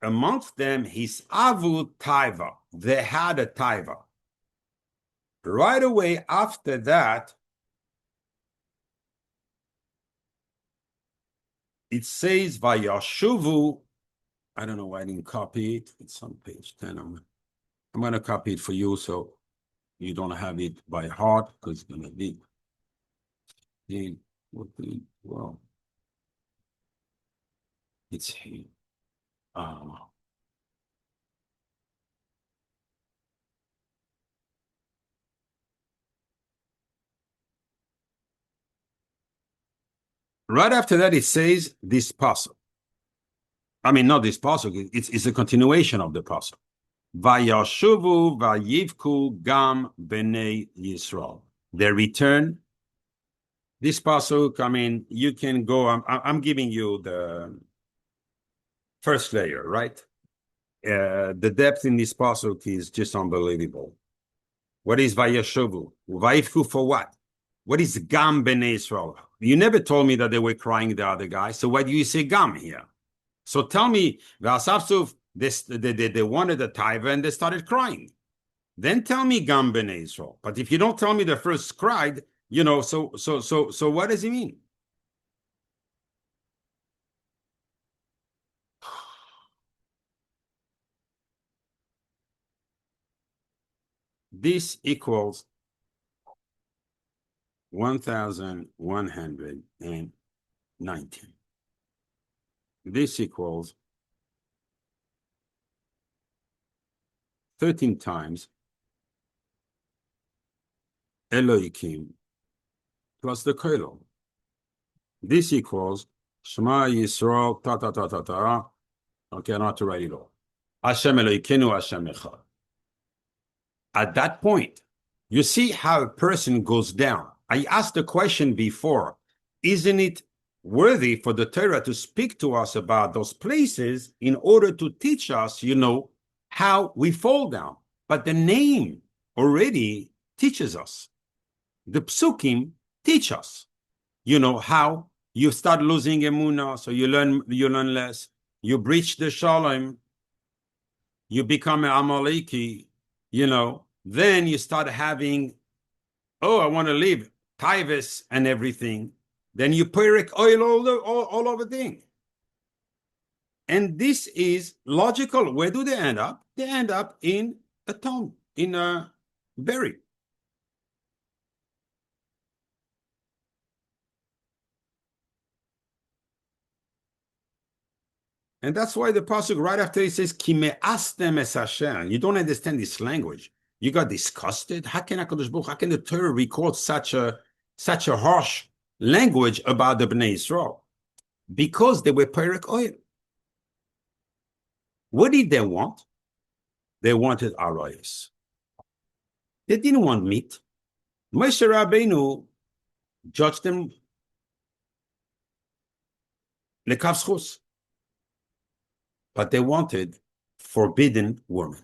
amongst them, his avu taiva. They had a taiva. Right away after that, it says, Vayashuvu. I don't know why I didn't copy it. It's on page 10. I'm going to copy it for you so you don't have it by heart because it's going to be 14, 12. It's here. Right after that, it says this pasuk. I mean, not this pasuk. It's a continuation of the pasuk. Vayashuvu vayivku gam Bnei Yisrael. They return. This pasuk, I mean, you can go. I'm giving you the first layer, right? The depth in this pasuk is just unbelievable. What is vayashuvu? Vayivku for what? What is gam Bnei Yisrael? You never told me that they were crying the other guy. So why do you say gam here? So tell me, they wanted a taiva and they started crying. Then tell me gam Bnei Yisrael. But if you don't tell me the first cried, so what does it mean? This equals 1,119. This equals 13 times Elohim plus the Koilo. This equals Shema Yisrael ta ta ta ta ta. Okay, I don't have to write it all. Hashem Elohikeinu Hashem Echad. At that point, you see how a person goes down. I asked the question before, isn't it worthy for the Torah to speak to us about those places in order to teach us, how we fall down? But the name already teaches us. The psukim teach us, how you start losing emunah, so you learn less. You breach the shalom, you become an Amaleki, then you start having, I want to leave, Tivus and everything. Then you Pyrrhic oil all over thing. And this is logical. Where do they end up? They end up in a tomb, in a buried. And that's why the pasuk right after it says, Ki me'astem es Hashem. You don't understand this language. You got disgusted. How can the Torah record such a harsh language about the Bnei Yisrael? Because they were Pyrrhic oil. What did they want? They wanted arayos. They didn't want meat. Moshe Rabbeinu judged them lekavschus. But they wanted forbidden woman.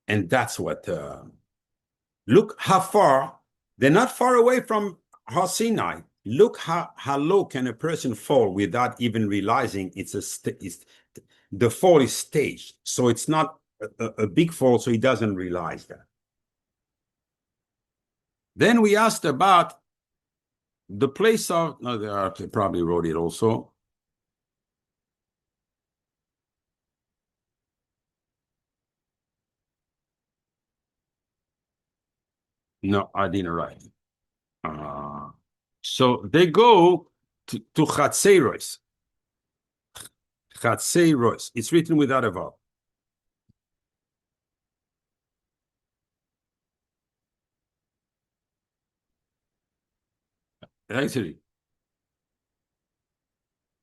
And that's what, look how far, they're not far away from Har Sinai. Look how low can a person fall without even realizing the fall is staged. So it's not a big fall, so he doesn't realize that. Then we asked about the place of, they probably wrote it also. No, I didn't write it. So they go to Chatzeiros. Chatzeiros. It's written without a vowel. Actually.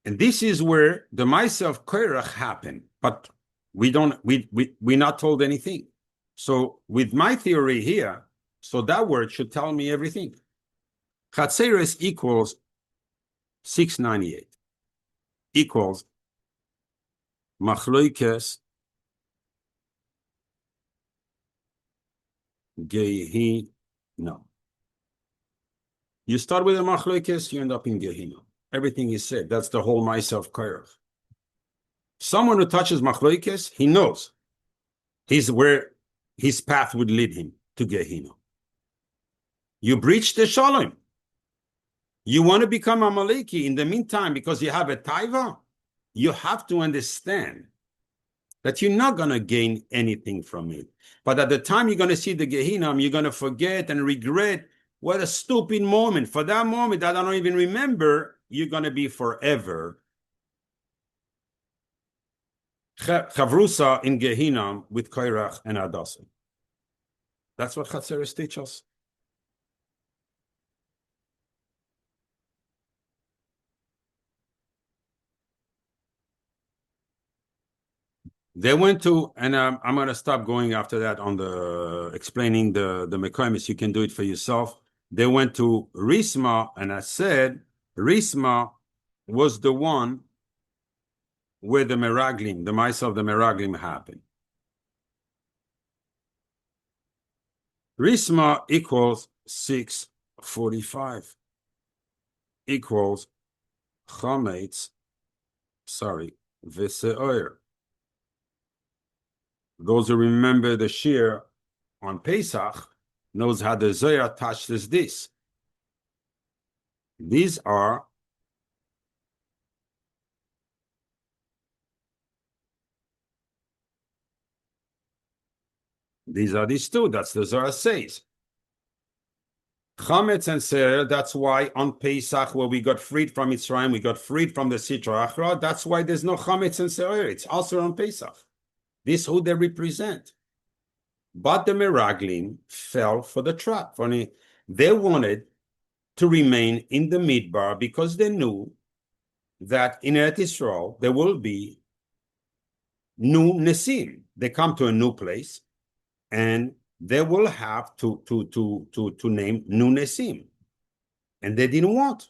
And this is where the Maaseh of Korach happened, but we're not told anything. So with my theory here, so that word should tell me everything. Chatzeres equals 698 equals Machloikes Gehi. No. You start with a Machloikes, you end up in Gehinnom. Everything is said. That's the whole Maaseh of Korach. Someone who touches Machloikes, he knows he's where his path would lead him to Gehinnom. You breach the Shalom. You want to become Amaleki in the meantime because you have a taiva, you have to understand that you're not going to gain anything from it. But at the time you're going to see the Gehinnom, you're going to forget and regret. What a stupid moment. For that moment that I don't even remember, you're going to be forever Chavrusa in Gehinnom with Korach and Hadassah. That's what Chatzeres teaches us. They went to, and I'm going to stop going after that on the explaining the Mekoimis. You can do it for yourself. They went to Risma, and I said Risma was the one where the Meraglim, the Maaseh of the Meraglim happened. Risma equals 645 equals Chametz, V'se'or. Those who remember the shir on Pesach knows how the Zohar touches this. These are These are these two. That's the Zohar says. Chametz and Seir, that's why on Pesach, where we got freed from Mitzrayim, we got freed from the Sitra Achra, that's why there's no Chametz and Seir. It's also on Pesach. This is who they represent. But the Meraglim fell for the trap. They wanted to remain in the midbar because they knew that in Eretz Yisrael there will be new Nesim. They come to a new place and they will have to name new Nesim. And they didn't want.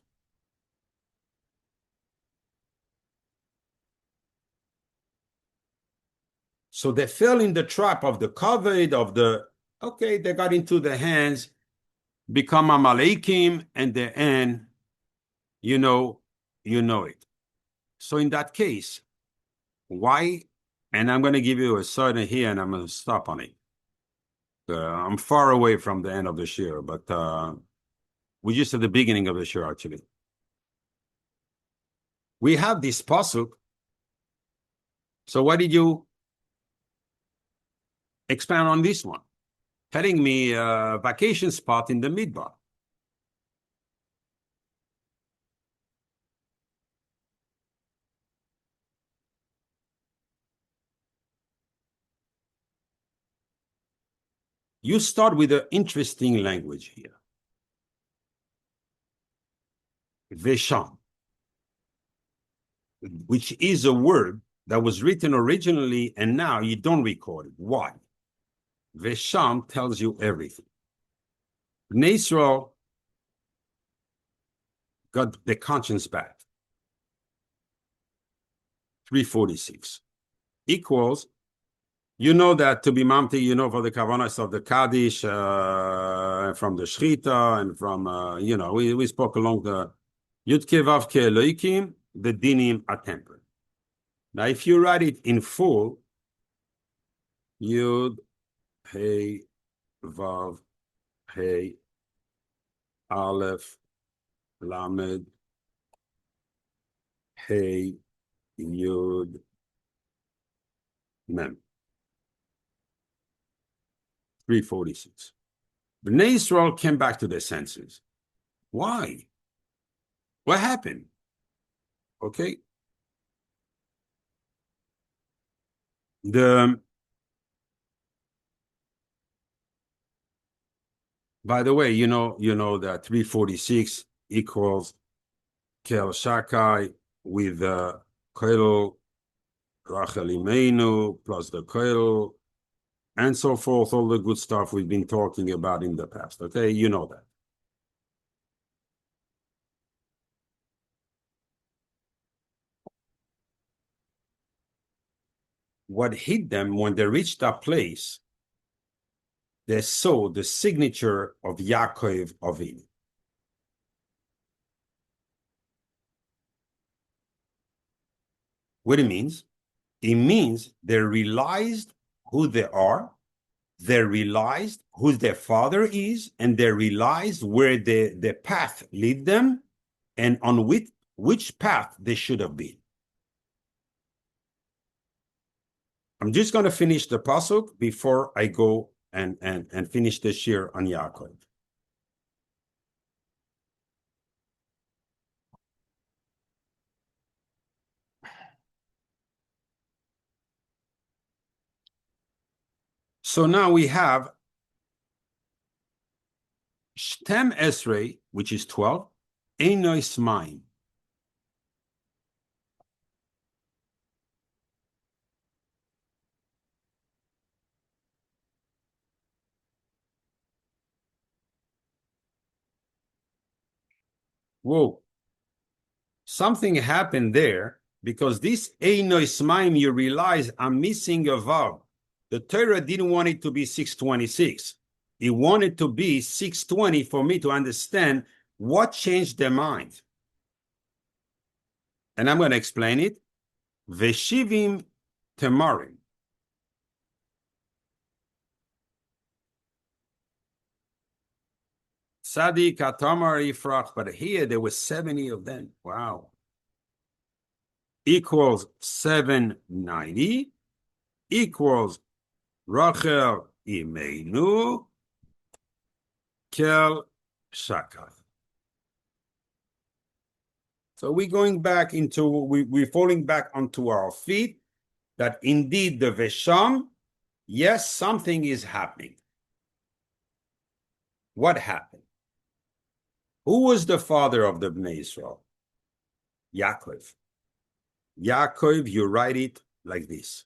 So they fell in the trap of the covet of the, okay, they got into the hands, become Amalekim, and the end, you know it. So in that case, why? And I'm going to give you a certain here, and I'm going to stop on it. I'm far away from the end of the shir, but we're just at the beginning of the shir, actually. We have this pasuk. So why did you expand on this one? Telling me a vacation spot in the midbar. You start with an interesting language here. Vesham, which is a word that was written originally and now you don't record it. Why? Vesham tells you everything. Bnei Yisrael got the conscience back. 346 equals, you know that to be mamti, you know, for the kavanas of the Kaddish, from the Shchita, and from, we spoke along the Yudke Vavke Eloikim, the Dinim are tempered. Now, if you write it in full, Yud, Hey, Vav, Hey, Aleph, Lamed, Hey, Yud, Mem. 346. Bnei Yisrael came back to their senses. Why? What happened? Okay. By the way, you know that 346 equals Kel Shakai with the Koil Rachel Imeinu plus the Koil and so forth, all the good stuff we've been talking about in the past. Okay, you know that. What hit them when they reached that place, they saw the signature of Yaakov Avinu. What it means? It means they realized who they are, they realized who their father is, and they realized where the path lead them and on which path they should have been. I'm just going to finish the pasuk before I go and finish the shir on Yaakov. So now we have Shtem Esrei, which is 12, Einois Maim. Whoa. Something happened there because this Einois Maim, you realize I'm missing a vav. The Torah didn't want it to be 626. It wanted to be 620 for me to understand what changed their mind. And I'm going to explain it. Veshivim Temarim. Sadi Katamar Ifrach, but here there were 70 of them. Wow. Equals 790 equals Rachel imenu kel shakai. So we're going back into, we're falling back onto our feet, that indeed the Vesham, yes, something is happening. What happened? Who was the father of the Bnei Yisrael? Yaakov. Yaakov, you write it like this.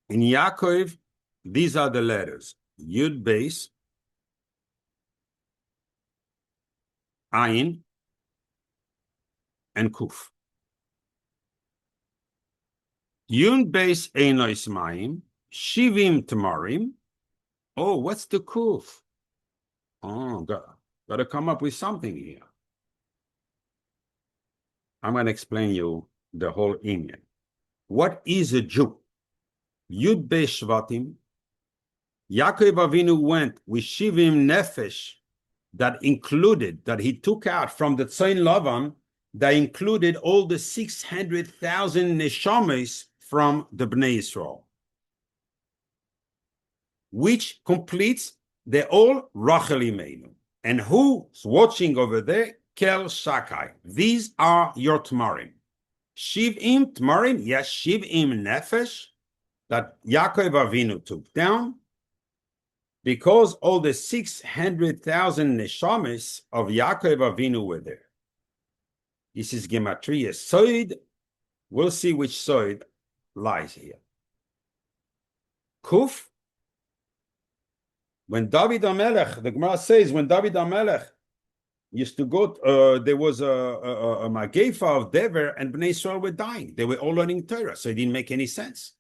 In Yaakov, these are the letters. Yud Beis, Ayin, and Kuf. Yud Beis Einois Mayim, Shivim Tamarim. Oh, what's the Kuf? Oh, got to come up with something here. I'm going to explain you the whole Indian. What is a Jew? Yud Beis Shvatim. Yaakov Avinu went with Shivim Nefesh that he took out from the Tzayin Lavan, that included all the 600,000 neshamas from the Bnei Yisrael, which completes the all Rachel Imeinu. And who's watching over there? Kel Shakai. These are your Tmarim. Shivim Tmarim, yes, Shivim Nefesh, that Yaakov Avinu took down, because all the 600,000 neshamas of Yaakov Avinu were there. This is Gematria Soid. We'll see which Soid lies here. Kuf. When David Amalek, the Gemara says, when David Amalek used to go, there was a Magefa of Dever, and Bnei Yisrael were dying. They were all learning Torah, so it didn't make any sense.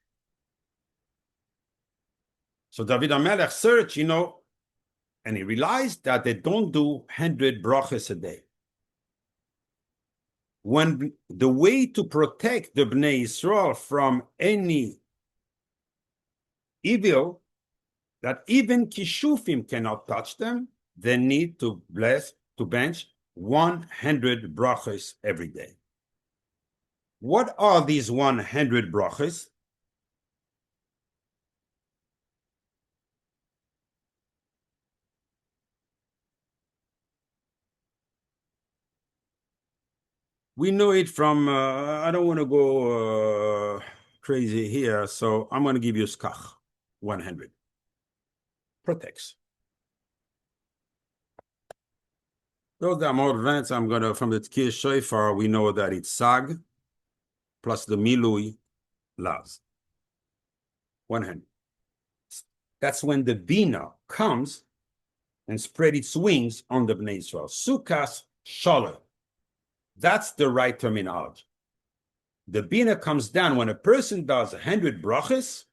So David Amalek searched, and he realized that they don't do 100 brachas a day. When the way to protect the Bnei Yisrael from any evil, that even Kishufim cannot touch them, they need to bench 100 brachas every day. What are these 100 brachas? We know it from, I don't want to go crazy here, so I'm going to give you skach, 100. Protects. Those that are more advanced, I'm going to, from the Tkir Shofar, we know that it's Sag plus the Milui Laz. 100. That's when the Bina comes and spread its wings on the Bnei Yisrael. Sukas Shalom. That's the right terminology. The Bina comes down when a person does 100 brachas,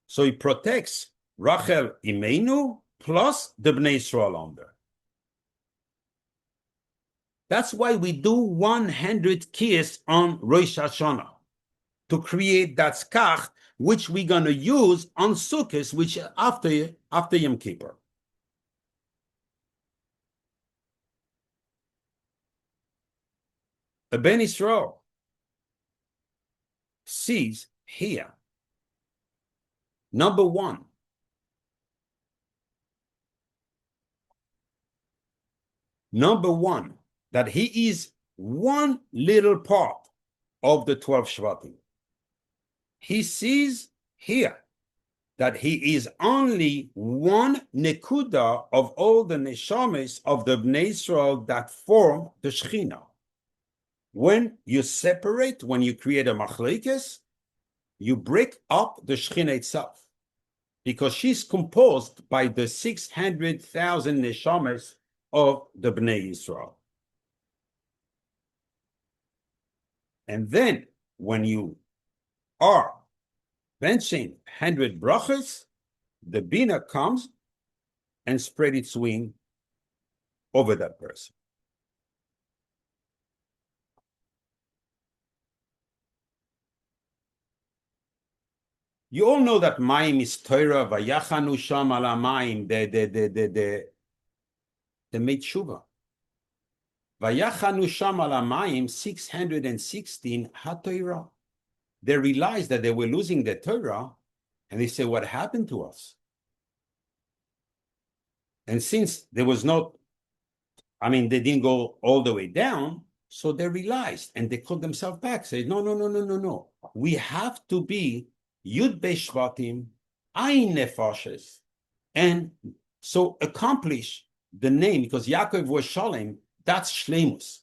so he protects Rachel Imeinu plus the Bnei Yisrael on there. That's why we do 100 kiyas on Rosh Hashanah, to create that skach, which we're going to use on Sukkot, which after Yom Kippur. The Bnei Yisrael sees here, number one, that he is one little part of the 12 Shvatim. He sees here that he is only one nekuda of all the neshamas of the Bnei Yisrael that form the Shechina. When you separate, when you create a machlekes, you break up the Shechina itself, because she's composed by the 600,000 neshamas of the Bnei Yisrael. And then, when you are benching 100 brachas, the Bina comes and spread its wing over that person. You all know that Mayim is Torah, Vayachanu Sham ala Mayim, they made Shuvah. Vayachanu Sham ala Mayim, 616 HaTorah. they realized that they were losing the Torah, and they said, what happened to us? And since there was no, they didn't go all the way down, so they realized, and they called themselves back, say, no. We have to be Yud Beshvatim, Ayin Nefashes, and so accomplish the name, because Yaakov was Shalem, that's Shlemus.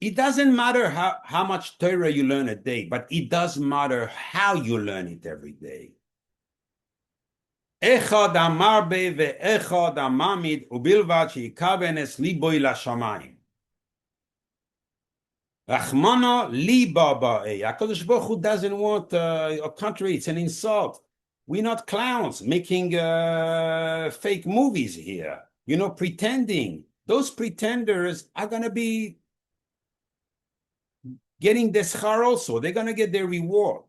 It doesn't matter how much Torah you learn a day, but it does matter how you learn it every day. Echad amarbe ve'echad amamid ubilvad she'yikaven es liboi lashamayim. Rachmana liba ba'eh. HaKadosh Baruch Hu doesn't want a country. It's an insult. We're not clowns making fake movies here. Pretending. Those pretenders are going to be getting the schar also. They're going to get their reward.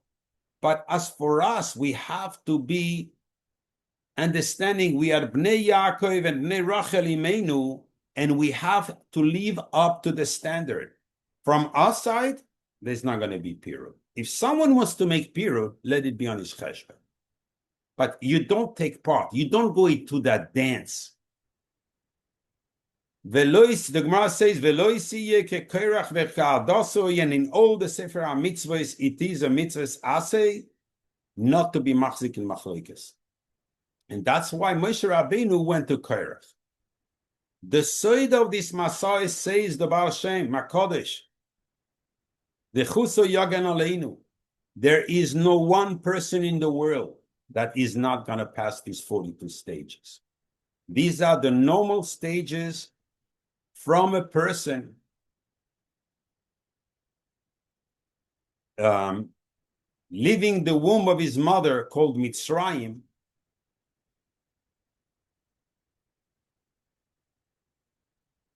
But as for us, we have to be understanding we are Bnei Yaakov and Bnei Rachel Imenu, and we have to live up to the standard. From our side, there's not going to be pirud. If someone wants to make pirud, let it be on his cheshbon. But you don't take part. You don't go into that dance. The Gemara says, and in all the Sefer HaMitzvahs, it is a mitzvahs asay not to be machzik in machlokes. And that's why Moshe Rabbeinu went to Korach. The side of this Masai says the Baal Shem, Makodesh, the Chuso Yagan Aleinu. There is no one person in the world that is not going to pass these 42 stages. These are the normal stages from a person leaving the womb of his mother called Mitzrayim,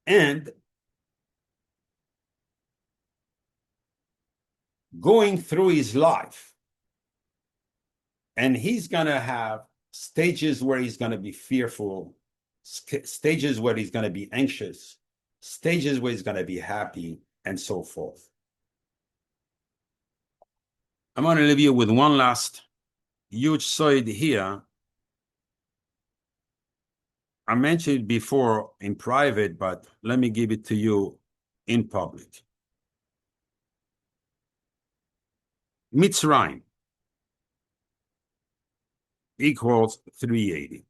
and going through his life. And he's going to have stages where he's going to be fearful, stages where he's going to be anxious, stages where he's going to be happy, and so forth. I'm going to leave you with one last huge side here. I mentioned it before in private, but let me give it to you in public. Mitzrayim equals 380.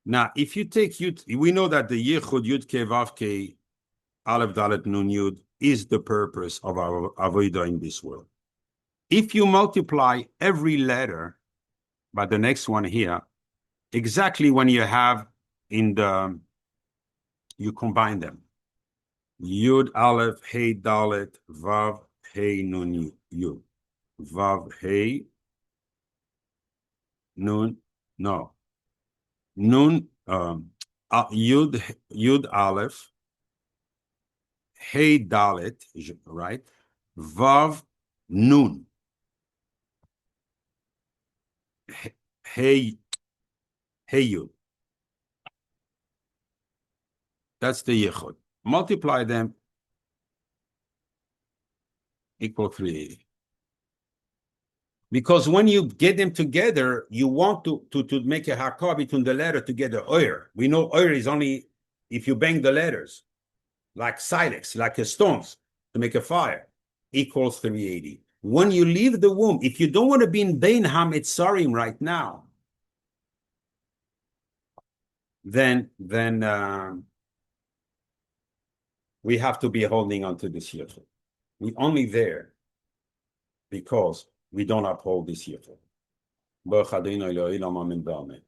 Now, if you take Yud, we know that the Yechud Yud Ke Vav Ke Aleph Dalet Nun Yud is the purpose of our avodah in this world. If you multiply every letter by the next one here, exactly when you have in the, you combine them. Yud Aleph Hey Dalet Vav Hey Nun Yud. Vav Hey Nun, no. Nun, Yud Aleph, Hey Dalet, right? Vav Nun. Hey Yud. That's the Yechud. Multiply them, equal 380. Because when you get them together, you want to make a hakah between the letter to get the oir. We know oir is only if you bang the letters, like silex, like a stones, to make a fire, equals 380. When you leave the womb, if you don't want to be in Bein HaMetzarim right now, then we have to be holding on to this Yechud. We're only there because we don't uphold this Yechud. Baruch Adonai Elohim, amen, amen.